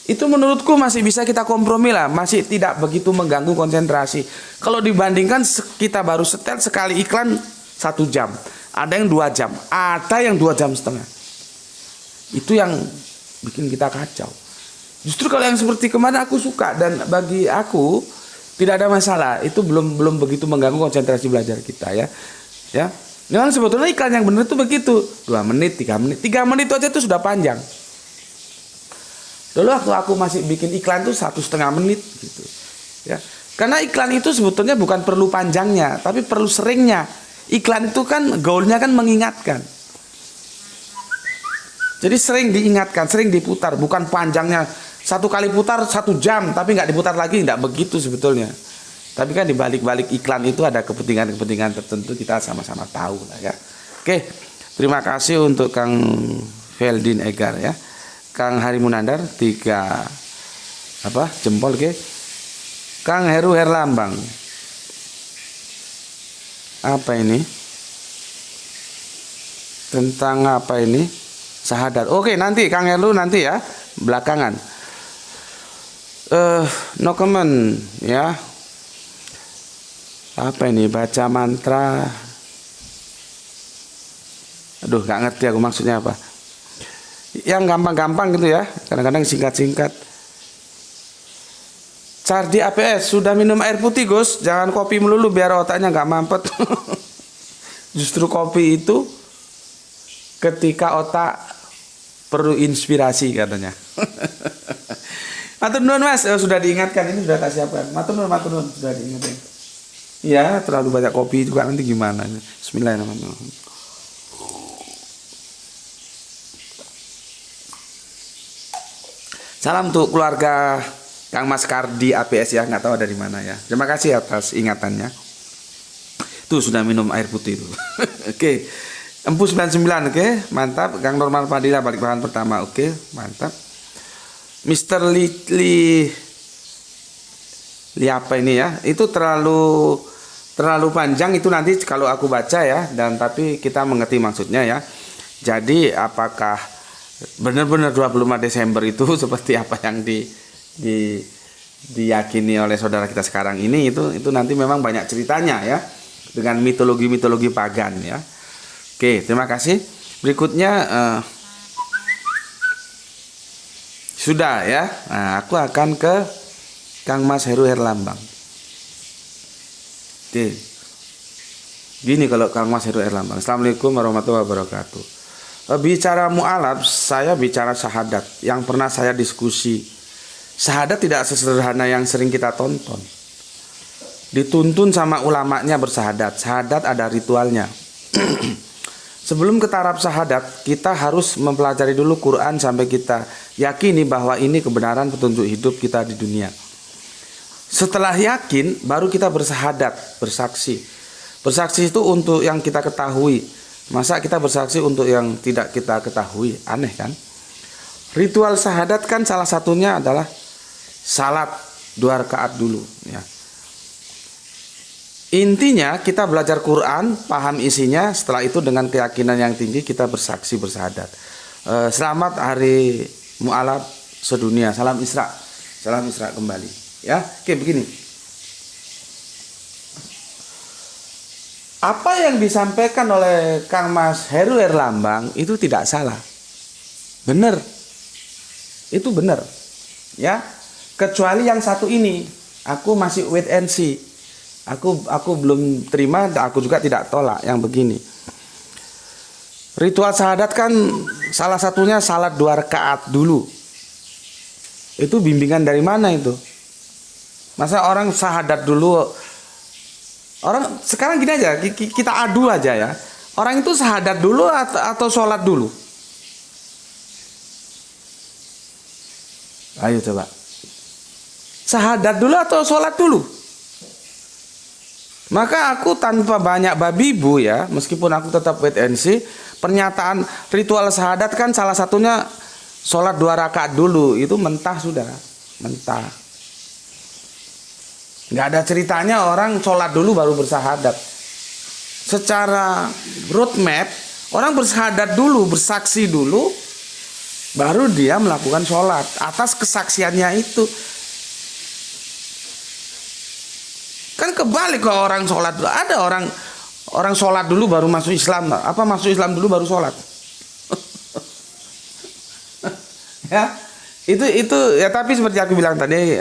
Itu menurutku masih bisa kita kompromi lah, masih tidak begitu mengganggu konsentrasi. Kalau dibandingkan kita baru setel sekali iklan 1 jam, ada yang 2 jam, ada yang 2 jam setengah. Itu yang bikin kita kacau. Justru kalau yang seperti kemarin aku suka, dan bagi aku tidak ada masalah. Itu belum begitu mengganggu konsentrasi belajar kita ya. Ya. Memang sebetulnya iklan yang benar itu begitu. 2 menit, 3 menit. 3 menit itu aja itu sudah panjang. Dulu waktu aku masih bikin iklan tuh 1,5 menit gitu. Ya. Karena iklan itu sebetulnya bukan perlu panjangnya, tapi perlu seringnya. Iklan itu kan goalnya kan mengingatkan. Jadi sering diingatkan, sering diputar, bukan panjangnya. Satu kali putar 1 jam, tapi nggak diputar lagi, nggak begitu sebetulnya. Tapi kan di balik-balik iklan itu ada kepentingan-kepentingan tertentu, kita sama-sama tahu lah ya. Oke, terima kasih untuk Kang Feldin Egar ya. Kang Hari Munandar 3 jempol ke. Kang Heru Herlambang. Apa ini? Tentang apa ini? Sahadat. Oke, nanti Kang Heru nanti ya, belakangan. No comment ya. Apa ini? Baca mantra. Aduh, nggak ngerti aku maksudnya apa. Yang gampang-gampang gitu ya. Kadang-kadang singkat-singkat. Cardi APS, sudah minum air putih Gus, jangan kopi melulu biar otaknya nggak mampet. Justru kopi itu ketika otak perlu inspirasi katanya. Matur nuwun Mas, sudah diingatkan, ini sudah tak siapkan. Matur nuwun sudah diingatkan. Iya, terlalu banyak kopi juga nanti gimana. Bismillahirrahmanirrahim. Salam untuk keluarga Kang Mas Kardi APS ya, nggak tahu dari mana ya. Terima kasih atas ingatannya. Tuh sudah minum air putih itu. Oke. Empu 99, oke, mantap. Kang Norman Fadila balik bahan pertama, oke, mantap. Mr. Li apa ini ya? Itu terlalu panjang, itu nanti kalau aku baca ya, dan tapi kita mengerti maksudnya ya. Jadi apakah benar-benar 25 Desember itu seperti apa yang diyakini oleh saudara kita sekarang ini, itu nanti memang banyak ceritanya ya, dengan mitologi pagan ya. Oke, terima kasih. Berikutnya sudah ya. Nah, aku akan ke Kang Mas Heru Herlambang. Oke. Gini kalau Kang Mas Heru Herlambang. Assalamualaikum warahmatullahi wabarakatuh. Bicara mu'alaf, saya bicara syahadat yang pernah saya diskusi. Syahadat tidak sesederhana yang sering kita tonton. Dituntun sama ulamanya bersahadat. Syahadat ada ritualnya. Sebelum ke taraf syahadat, kita harus mempelajari dulu Quran sampai kita yakini bahwa ini kebenaran petunjuk hidup kita di dunia. Setelah yakin, baru kita bersahadat, bersaksi. Bersaksi itu untuk yang kita ketahui. Masa kita bersaksi untuk yang tidak kita ketahui? Aneh kan? Ritual syahadat kan salah satunya adalah salat 2 rakaat dulu ya. Intinya kita belajar Quran, paham isinya, setelah itu dengan keyakinan yang tinggi kita bersaksi bersahadat. Selamat hari mu'alaf sedunia, salam Isra kembali. Ya, oke begini. Apa yang disampaikan oleh Kang Mas Heru Herlambang itu tidak salah, benar, itu benar, ya. Kecuali yang satu ini, aku masih wait and see. Aku belum terima, aku juga tidak tolak yang begini. Ritual syahadat kan salah satunya salat 2 rakaat dulu. Itu bimbingan dari mana itu? Masa orang syahadat dulu? Orang sekarang gini aja, kita adu aja ya. Orang itu syahadat dulu atau sholat dulu? Ayo coba. Syahadat dulu atau sholat dulu? Maka aku tanpa banyak babi bu ya, meskipun aku tetap wait and see, pernyataan ritual syahadat kan salah satunya sholat 2 rakaat dulu, itu mentah sudah, mentah. Nggak ada ceritanya orang sholat dulu baru bersahadat. Secara roadmap, orang bersahadat dulu, bersaksi dulu, baru dia melakukan sholat atas kesaksiannya itu. Kan kebalik kalau orang sholat dulu. Ada orang sholat dulu baru masuk Islam. Apa masuk Islam dulu baru sholat? Ya, itu ya, tapi seperti aku bilang tadi,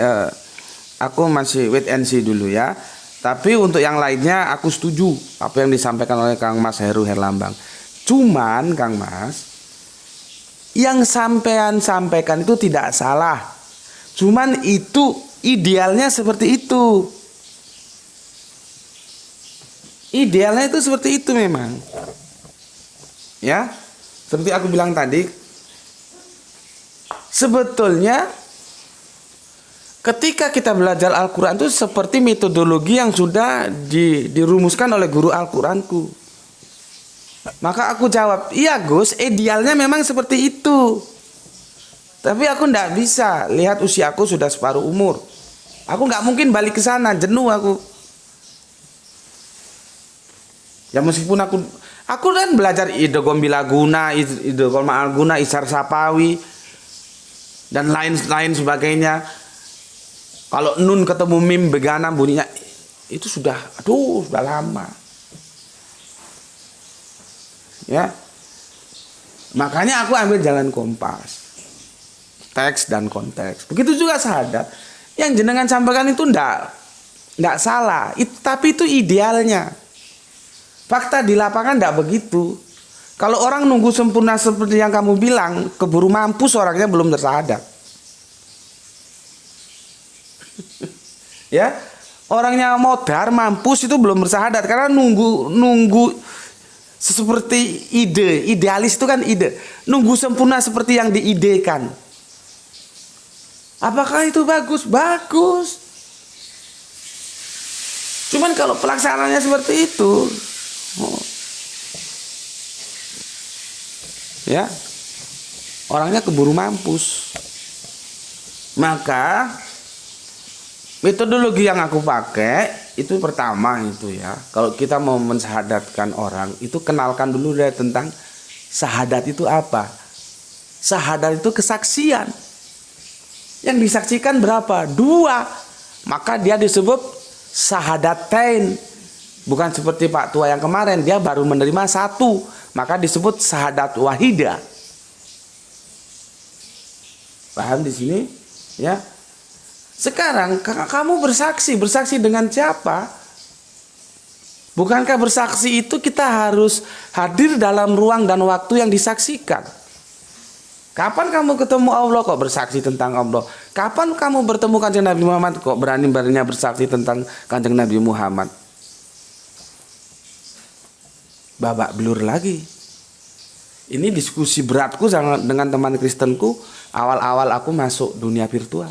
aku masih wait and see dulu ya. Tapi untuk yang lainnya aku setuju apa yang disampaikan oleh Kang Mas Heru Herlambang. Cuman Kang Mas, yang sampean sampaikan itu tidak salah. Cuman itu idealnya seperti itu. Idealnya itu seperti itu memang. Ya, seperti aku bilang tadi, sebetulnya ketika kita belajar Al-Quran itu seperti metodologi yang sudah dirumuskan oleh guru Al-Quranku. Maka aku jawab, iya Gus, idealnya memang seperti itu. Tapi aku tidak bisa, lihat usiaku sudah separuh umur. Aku nggak mungkin balik ke sana, jenuh aku. Ya meskipun aku kan belajar idgham bilaguna, idgham ma'al-guna, isar sapawi, dan lain-lain sebagainya. Kalau nun ketemu mim begana bunyinya, itu sudah lama. Ya, makanya aku ambil jalan kompas, teks dan konteks. Begitu juga syahadat. Yang jenengan sampaikan itu ndak salah, tapi itu idealnya. Fakta di lapangan ndak begitu. Kalau orang nunggu sempurna seperti yang kamu bilang, keburu mampus orangnya belum bersyahadat. Ya, orangnya modar mampus itu belum bersyahadat karena nunggu seperti idealis itu kan ide, nunggu sempurna seperti yang diidekan. Apakah itu bagus? Bagus. Cuman kalau pelaksanaannya seperti itu, ya, orangnya keburu mampus. Maka metodologi yang aku pakai itu pertama itu ya, kalau kita mau mensyahadatkan orang itu kenalkan dulu deh tentang syahadat itu apa. Syahadat itu kesaksian. Yang disaksikan berapa? 2. Maka dia disebut syahadatain. Bukan seperti Pak Tua yang kemarin, dia baru menerima 1, maka disebut syahadat wahidah. Paham di sini? Ya. Sekarang kamu bersaksi dengan siapa? Bukankah bersaksi itu kita harus hadir dalam ruang dan waktu yang disaksikan? Kapan kamu ketemu Allah kok bersaksi tentang Allah? Kapan kamu bertemu Kanjeng Nabi Muhammad kok berani-beraninya bersaksi tentang Kanjeng Nabi Muhammad? Babak belur lagi. Ini diskusi beratku dengan teman Kristenku awal-awal aku masuk dunia virtual.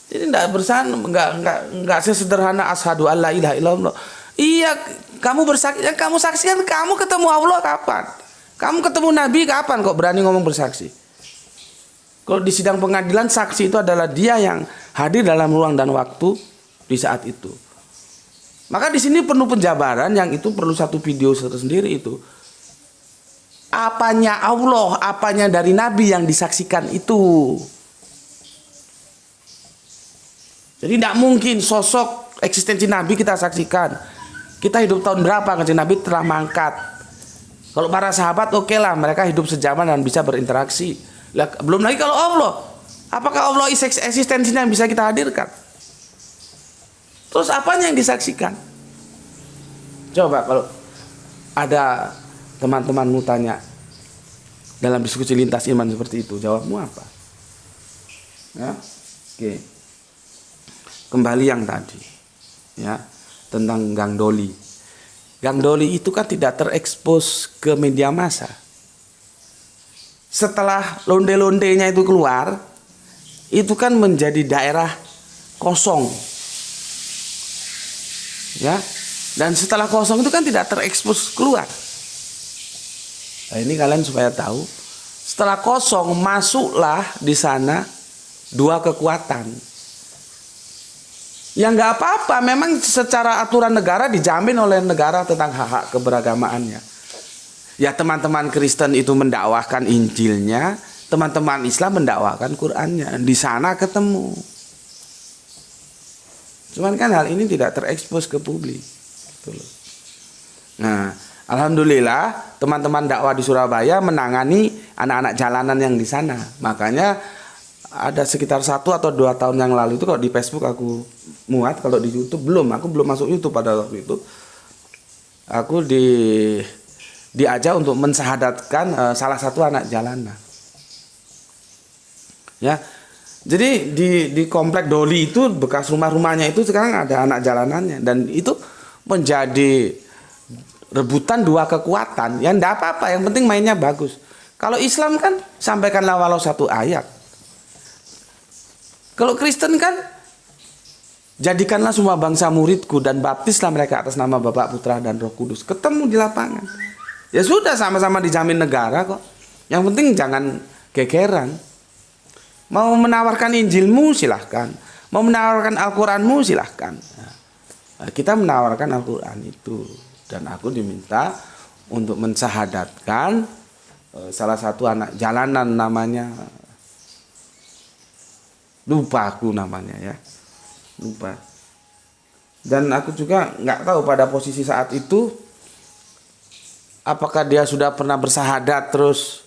Jadi enggak sesederhana asyhadu alla ilaha illallah. Iya, kamu bersaksi, kamu saksikan kamu ketemu Allah kapan? Kamu ketemu Nabi kapan kok berani ngomong bersaksi? Kalau di sidang pengadilan, saksi itu adalah dia yang hadir dalam ruang dan waktu di saat itu. Maka di sini perlu penjabaran, yang itu perlu satu video tersendiri itu. Apanya Allah, apanya dari Nabi yang disaksikan itu. Jadi tidak mungkin sosok eksistensi Nabi kita saksikan. Kita hidup tahun berapa Kanjeng Nabi telah mangkat. Kalau para sahabat oke lah, mereka hidup sejaman dan bisa berinteraksi. Belum lagi kalau Allah. Apakah Allah eksistensinya yang bisa kita hadirkan? Terus apanya yang disaksikan? Coba kalau ada teman-temanmu tanya dalam diskusi lintas iman seperti itu, jawabmu apa? Ya, oke. Kembali yang tadi, ya, tentang Gang Doli. Gang Doli itu kan tidak terekspos ke media massa. Setelah londe-londenya itu keluar, itu kan menjadi daerah kosong. Ya. Dan setelah kosong itu kan tidak terekspos keluar. Nah, ini kalian supaya tahu, setelah kosong masuklah di sana 2 kekuatan. Ya nggak apa-apa, memang secara aturan negara dijamin oleh negara tentang hak-hak keberagamaannya. Ya teman-teman Kristen itu mendakwahkan Injilnya, teman-teman Islam mendakwahkan Qurannya. Di sana ketemu. Cuman kan hal ini tidak terekspos ke publik. Nah, Alhamdulillah teman-teman dakwah di Surabaya menangani anak-anak jalanan yang di sana. Makanya ada sekitar 1 atau 2 tahun yang lalu itu kalau di Facebook aku muat, kalau di YouTube belum. Aku belum masuk YouTube pada waktu itu. Aku diajak untuk mensahadatkan salah satu anak jalanan. Ya. Jadi di komplek Doli itu bekas rumahnya itu sekarang ada anak jalanannya, dan itu menjadi rebutan dua kekuatan. Ya enggak apa-apa, yang penting mainnya bagus. Kalau Islam kan sampaikanlah walau satu ayat. Kalau Kristen kan jadikanlah semua bangsa muridku dan baptislah mereka atas nama Bapa, Putra dan Roh Kudus. Ketemu di lapangan. Ya sudah, sama-sama dijamin negara kok. Yang penting jangan gegeran. Mau menawarkan Injilmu silahkan. Mau menawarkan Al-Quranmu silahkan. Nah, kita menawarkan Al-Quran itu. Dan aku diminta untuk mensahadatkan salah satu anak jalanan namanya. Lupa aku namanya ya. Lupa. Dan aku juga nggak tahu pada posisi saat itu apakah dia sudah pernah bersahadat terus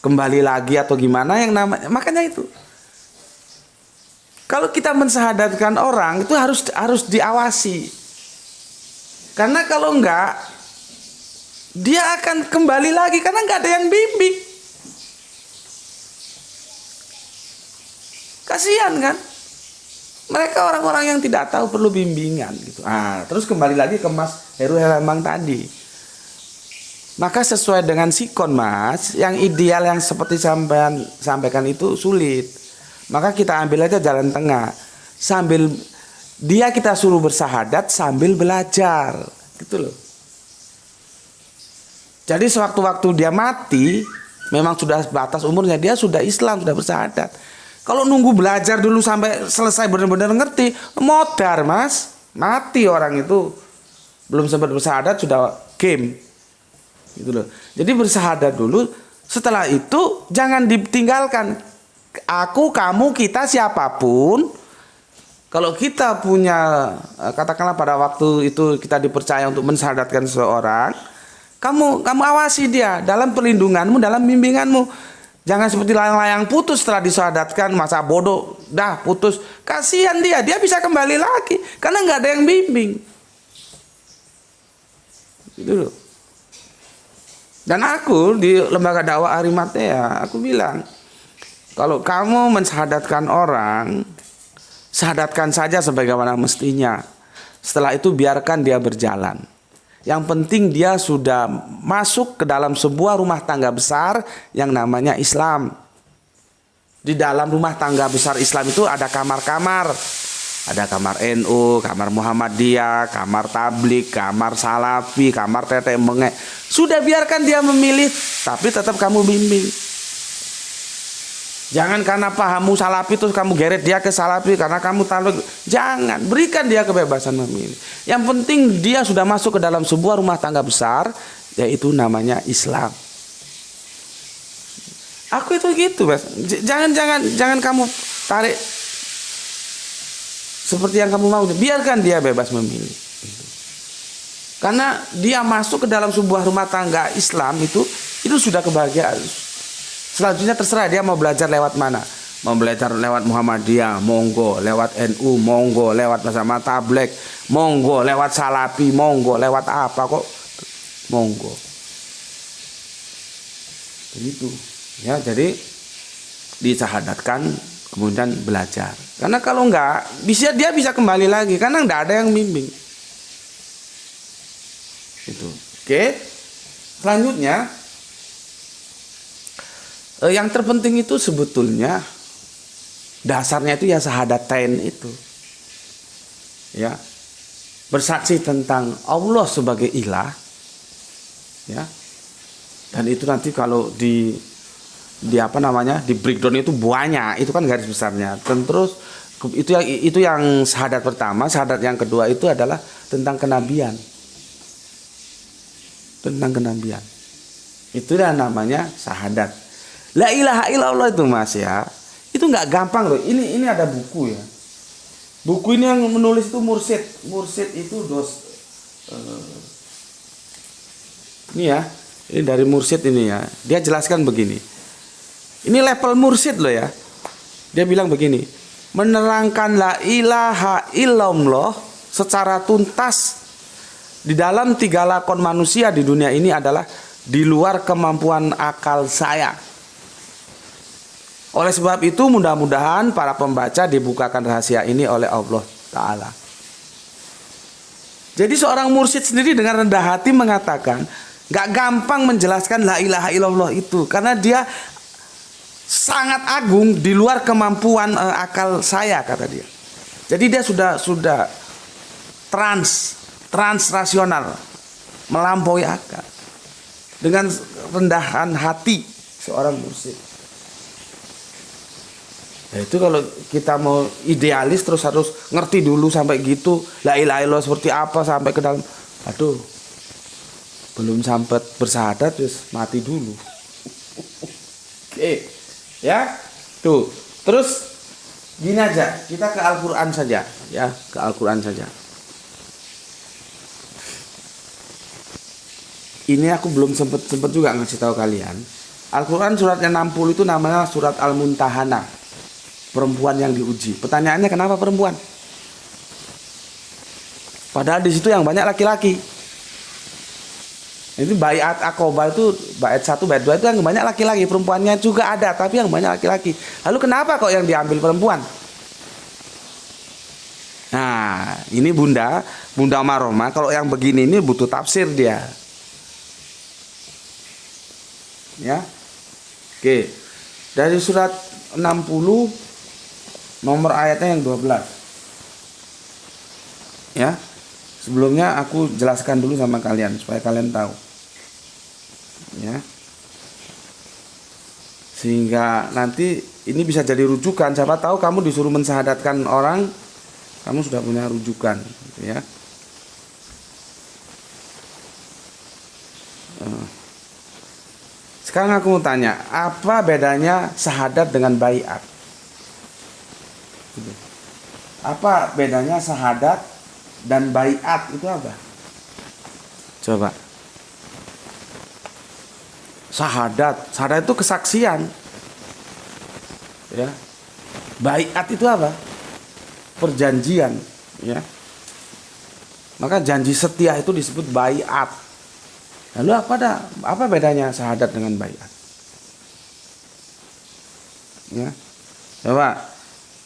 kembali lagi atau gimana yang namanya. Makanya itu, kalau kita mensahadatkan orang itu harus diawasi, karena kalau enggak dia akan kembali lagi karena nggak ada yang bimbing. Kasihan kan, mereka orang-orang yang tidak tahu perlu bimbingan gitu. Terus kembali lagi ke Mas Heru Herlambang tadi. Maka sesuai dengan sikon Mas, yang ideal yang seperti sampaikan itu sulit. Maka kita ambil aja jalan tengah. Sambil dia kita suruh bersahadat sambil belajar. Gitu loh. Jadi sewaktu-waktu dia mati, memang sudah batas umurnya, dia sudah Islam, sudah bersahadat. Kalau nunggu belajar dulu sampai selesai benar-benar ngerti, modar Mas. Mati orang itu. Belum sempat bersahadat sudah game. Gitu loh. Jadi bersahadat dulu, setelah itu jangan ditinggalkan. Aku, kamu, kita, siapapun, kalau kita punya, katakanlah pada waktu itu kita dipercaya untuk mensahadatkan seseorang, kamu awasi dia dalam perlindunganmu, dalam bimbinganmu. Jangan seperti layang-layang putus setelah disahadatkan, masa bodoh, dah putus. Kasihan dia bisa kembali lagi karena nggak ada yang bimbing. Gitu loh. Dan aku di lembaga dakwah Arimatea, aku bilang, kalau kamu mensahadatkan orang, sahadatkan saja sebagaimana mestinya. Setelah itu biarkan dia berjalan. Yang penting dia sudah masuk ke dalam sebuah rumah tangga besar yang namanya Islam. Di dalam rumah tangga besar Islam itu ada kamar-kamar. Ada kamar NU, kamar Muhammadiyah, kamar Tablik, kamar Salafi, kamar Tetek Mengek. Sudah biarkan dia memilih, tapi tetap kamu bimbing. Jangan karena pahammu Salafi terus kamu geret dia ke Salafi karena kamu Tablik. Jangan, berikan dia kebebasan memilih. Yang penting dia sudah masuk ke dalam sebuah rumah tangga besar, yaitu namanya Islam. Aku itu gitu, Mas. Jangan kamu tarik seperti yang kamu mau, biarkan dia bebas memilih. Karena dia masuk ke dalam sebuah rumah tangga Islam itu sudah kebahagiaan. Selanjutnya terserah dia mau belajar lewat mana. Mau belajar lewat Muhammadiyah, monggo. Lewat NU, monggo. Lewat Bersama Tabligh, monggo. Lewat Salafi, monggo. Lewat apa kok, monggo. Begitu. Ya, jadi disahadatkan kemudian belajar. Karena kalau enggak, dia bisa kembali lagi karena enggak ada yang bimbing. Itu. Oke. Selanjutnya, yang terpenting itu sebetulnya dasarnya itu ya syahadatain itu. Ya. Bersaksi tentang Allah sebagai ilah. Ya. Dan itu nanti kalau di breakdown itu banyak, itu kan garis besarnya. Dan terus itu yang syahadat pertama. Syahadat yang kedua itu adalah tentang kenabian. Tentang kenabian. Itulah namanya syahadat. La ilaha illallah itu Mas ya. Itu nggak gampang loh. Ini ada buku ya. Buku ini yang menulis itu mursyid. Mursyid itu Ini ya, ini dari mursyid ini ya. Dia jelaskan begini. Ini level mursyid loh ya. Dia bilang begini, menerangkan la ilaha illallah secara tuntas di dalam 3 lakon manusia di dunia ini adalah di luar kemampuan akal saya. Oleh sebab itu mudah-mudahan para pembaca dibukakan rahasia ini oleh Allah Ta'ala. Jadi seorang mursyid sendiri dengan rendah hati mengatakan, gak gampang menjelaskan la ilaha illallah itu, karena dia sangat agung di luar kemampuan akal saya, kata dia. Jadi dia sudah trans rasional, melampaui akal. Dengan rendahan hati seorang mursyid. Nah, itu kalau kita mau idealis terus harus ngerti dulu sampai gitu la ilaha illallah seperti apa sampai ke dalam. Aduh, belum sampai bersyahadat terus mati dulu. Oke, ya tuh. Terus gini aja, kita ke Al-Quran saja, ya, ke Al-Quran saja. Ini aku belum sempet juga ngasih tahu kalian. Al-Quran suratnya 60 itu namanya surat Al-Muntahana, perempuan yang diuji. Pertanyaannya kenapa perempuan? Padahal di situ yang banyak laki-laki. Itu baiat akobah itu bait 1, bait 2 itu yang banyak laki-laki, perempuannya juga ada, tapi yang banyak laki-laki. Lalu kenapa kok yang diambil perempuan? Nah, ini Bunda Maroma, kalau yang begini ini butuh tafsir dia. Ya. Oke. Dari surat 60 nomor ayatnya yang 12. Ya. Sebelumnya aku jelaskan dulu sama kalian supaya kalian tahu. Ya. Sehingga nanti ini bisa jadi rujukan. Siapa tahu kamu disuruh mensyahadatkan orang, kamu sudah punya rujukan, ya. Sekarang aku mau tanya, apa bedanya syahadat dengan baiat? Apa bedanya syahadat dan baiat itu apa? Coba. Syahadat itu kesaksian. Ya. Baiat itu apa? Perjanjian, ya. Maka janji setia itu disebut baiat. Lalu apa bedanya syahadat dengan baiat? Ya. Coba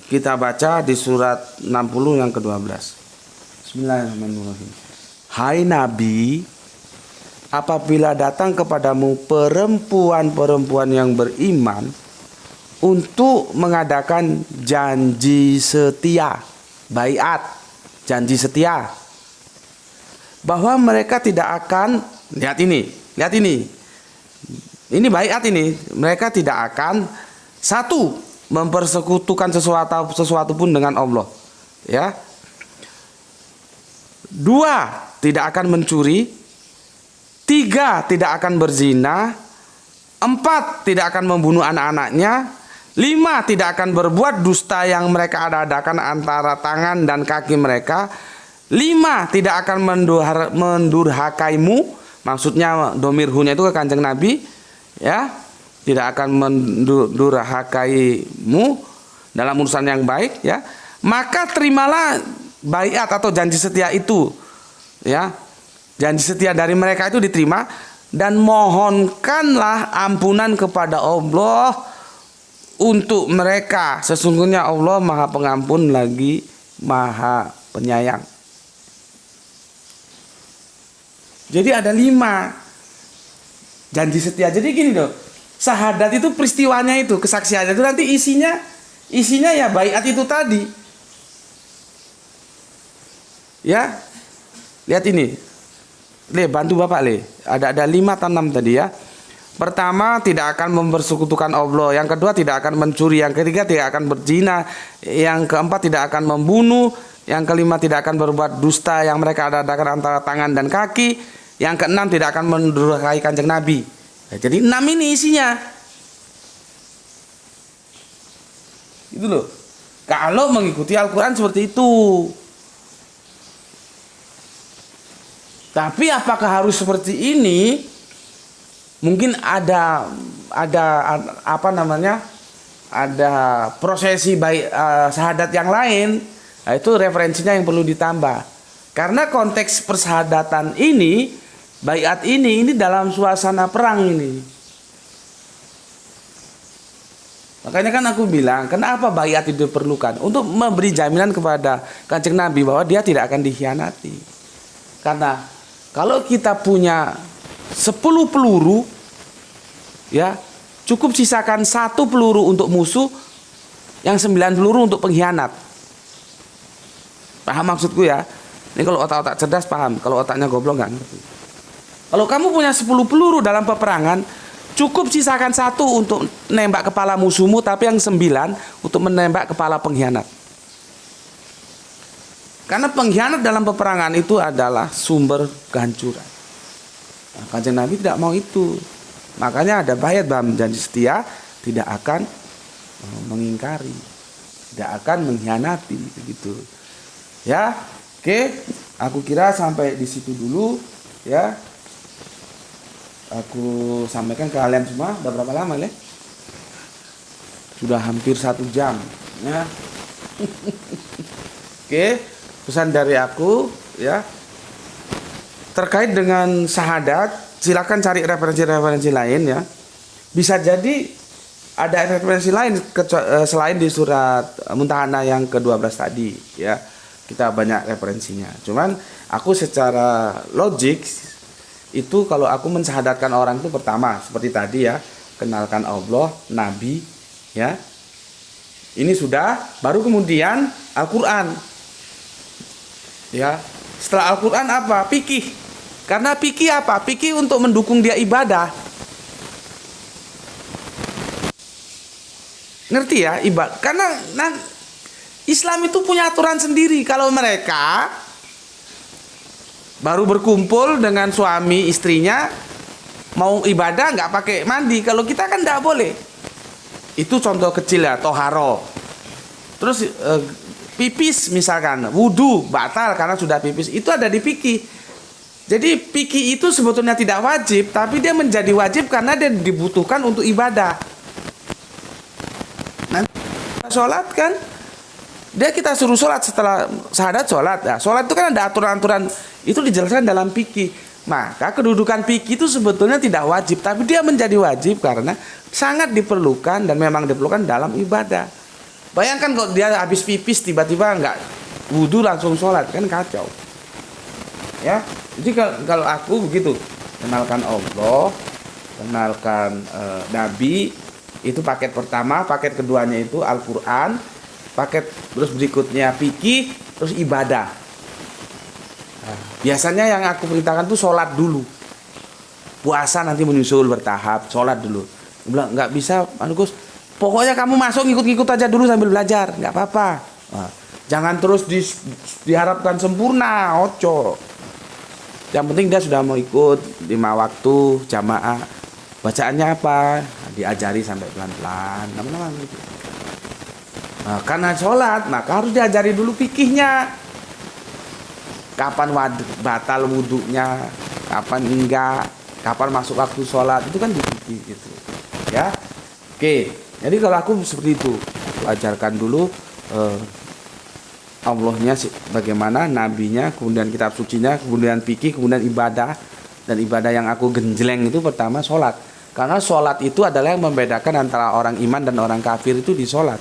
kita baca di surat 60 yang ke-12. Bismillahirrahmanirrahim. Hai Nabi, apabila datang kepadamu perempuan-perempuan yang beriman untuk mengadakan janji setia, baiat, janji setia, bahwa mereka tidak akan, lihat ini, ini baiat ini, mereka tidak akan satu, mempersekutukan sesuatu pun dengan Allah, ya. Dua, tidak akan mencuri. Tiga, tidak akan berzina. Empat, tidak akan membunuh anak-anaknya. Lima, tidak akan berbuat dusta yang mereka adakan antara tangan dan kaki mereka. Lima, tidak akan mendurhakaimu. Maksudnya domirhunya itu ke Kanjeng Nabi, ya. Tidak akan mendurhakaimu dalam urusan yang baik, ya. Maka terimalah baiat atau janji setia itu, ya. Janji setia dari mereka itu diterima, dan mohonkanlah ampunan kepada Allah untuk mereka. Sesungguhnya Allah Maha Pengampun lagi Maha Penyayang. Jadi ada 5 janji setia. Jadi gini loh, syahadat itu peristiwanya itu, kesaksiannya itu, nanti isinya ya baiat itu tadi. Ya, lihat ini, Le, bantu Bapak Le. Ada 5 atau 6 tadi ya. Pertama, tidak akan mempersekutukan Allah. Yang kedua, tidak akan mencuri. Yang ketiga, tidak akan berzina. Yang keempat, tidak akan membunuh. Yang kelima, tidak akan berbuat dusta yang mereka adakan antara tangan dan kaki. Yang keenam, tidak akan mendurhakai Kanjeng Nabi. Nah, jadi 6 ini isinya. Itu loh. Kalau mengikuti Al-Quran seperti itu. Tapi apakah harus seperti ini? mungkin ada apa namanya, ada prosesi syahadat yang lain. Nah, itu referensinya yang perlu ditambah. Karena konteks persyahadatan ini, baiat ini dalam suasana perang ini. Makanya kan aku bilang, kenapa baiat itu diperlukan? Untuk memberi jaminan kepada Kanjeng Nabi bahwa dia tidak akan dikhianati. Karena kalau kita punya 10 peluru, ya cukup sisakan 1 peluru untuk musuh, yang 9 peluru untuk pengkhianat. Paham maksudku ya? Ini kalau otak-otak cerdas paham, kalau otaknya goblok nggak ngerti. Kalau kamu punya 10 peluru dalam peperangan, cukup sisakan 1 untuk nembak kepala musuhmu, tapi yang 9 untuk menembak kepala pengkhianat. Karena pengkhianat dalam peperangan itu adalah sumber kehancuran. Nah, Kanjeng Nabi tidak mau itu. Makanya ada baiat dalam janji setia, tidak akan mengingkari, tidak akan mengkhianati, begitu. Ya, oke. Aku kira sampai di situ dulu, ya. Aku sampaikan ke kalian semua. Udah berapa lama, Le? Sudah hampir 1 jam, ya. Oke, pesan dari aku, ya. Terkait dengan syahadat, silakan cari referensi-referensi lain, ya. Bisa jadi ada referensi lain selain di surat Mumtahanah yang ke-12 tadi, ya. Kita banyak referensinya. Cuman aku secara logik itu kalau aku mensyahadatkan orang itu pertama seperti tadi, ya, kenalkan Allah, Nabi, ya. Ini sudah, baru kemudian Al-Qur'an. Ya. Setelah Al-Qur'an apa? Fikih. Karena fikih apa? Fikih untuk mendukung dia ibadah. Ngerti ya? Ibadah. Karena Islam itu punya aturan sendiri. Kalau mereka baru berkumpul dengan suami istrinya, mau ibadah nggak pakai mandi. Kalau kita kan nggak boleh. Itu contoh kecil ya, toharo. Terus pipis misalkan, wudhu batal karena sudah pipis. Itu ada di fikih. Jadi fikih itu sebetulnya tidak wajib, tapi dia menjadi wajib karena dia dibutuhkan untuk ibadah. Nanti sholat kan, dia kita suruh sholat setelah syahadat sholat. Ya, sholat itu kan ada aturan-aturan, itu dijelaskan dalam fikih. Maka kedudukan fikih itu sebetulnya tidak wajib, tapi dia menjadi wajib karena sangat diperlukan dan memang diperlukan dalam ibadah. Bayangkan kalau dia habis pipis tiba-tiba nggak wudhu langsung sholat, kan kacau. Ya, jadi kalau aku begitu, kenalkan Allah, kenalkan Nabi, itu paket pertama. Paket keduanya itu Al-Quran, paket terus berikutnya fikih, terus ibadah. Nah, biasanya yang aku perintahkan tuh sholat dulu, puasa nanti menyusul bertahap, sholat dulu. Dia bilang nggak bisa, Gus, pokoknya kamu masuk ngikut-ngikut aja dulu sambil belajar, nggak apa-apa. Nah, jangan terus diharapkan sempurna, ojo. Yang penting dia sudah mau ikut 5 waktu jamaah. Bacaannya apa? Diajari sampai pelan-pelan, teman-teman gitu. Nah, karena sholat, maka harus diajari dulu fikihnya. Kapan batal wudhunya, kapan enggak, kapan masuk waktu sholat, itu kan di fikih gitu. Ya, oke. Jadi kalau aku seperti itu, aku ajarkan dulu Allahnya bagaimana, nabinya, kemudian kitab sucinya, kemudian fikih, kemudian ibadah. Dan ibadah yang aku genjleng itu pertama sholat. Karena sholat itu adalah yang membedakan antara orang iman dan orang kafir itu di sholat.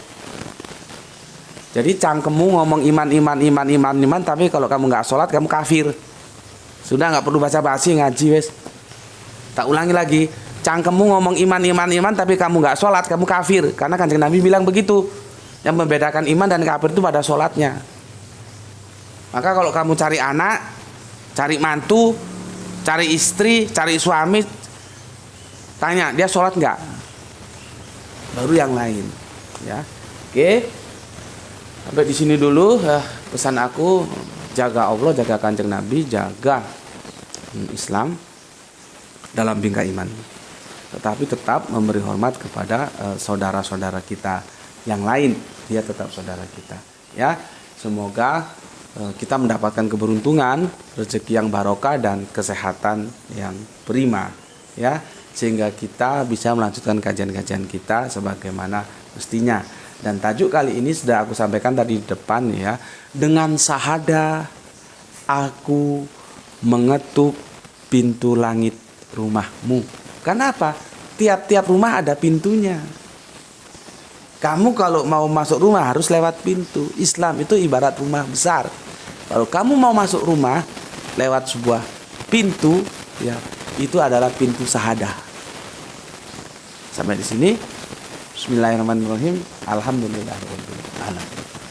Jadi cangkemmu ngomong iman, tapi kalau kamu nggak sholat kamu kafir. Sudah, nggak perlu baca basi, ngaji wes. Tak ulangi lagi, cangkemmu ngomong iman, tapi kamu nggak sholat kamu kafir. Karena Kanjeng Nabi bilang begitu. Yang membedakan iman dan kafir itu pada sholatnya. Maka kalau kamu cari anak, cari mantu, cari istri, cari suami, tanya dia sholat nggak, baru yang lain, ya. Oke, sampai di sini dulu pesan aku. Jaga Allah, jaga Kanjeng Nabi, jaga Islam dalam bingkai iman, tetapi tetap memberi hormat kepada saudara-saudara kita yang lain. Dia tetap saudara kita, ya. Semoga kita mendapatkan keberuntungan, rezeki yang barokah dan kesehatan yang prima, ya. sehingga kita bisa melanjutkan kajian-kajian kita sebagaimana mestinya. Dan tajuk kali ini sudah aku sampaikan tadi di depan ya, dengan sahada aku mengetuk pintu langit rumahmu. Kenapa? Tiap-tiap rumah ada pintunya. Kamu kalau mau masuk rumah harus lewat pintu. Islam itu ibarat rumah besar. Kalau kamu mau masuk rumah lewat sebuah pintu, ya, itu adalah pintu sahadah. Sampai di sini. Bismillahirrahmanirrahim. Alhamdulillahirabbil alamin.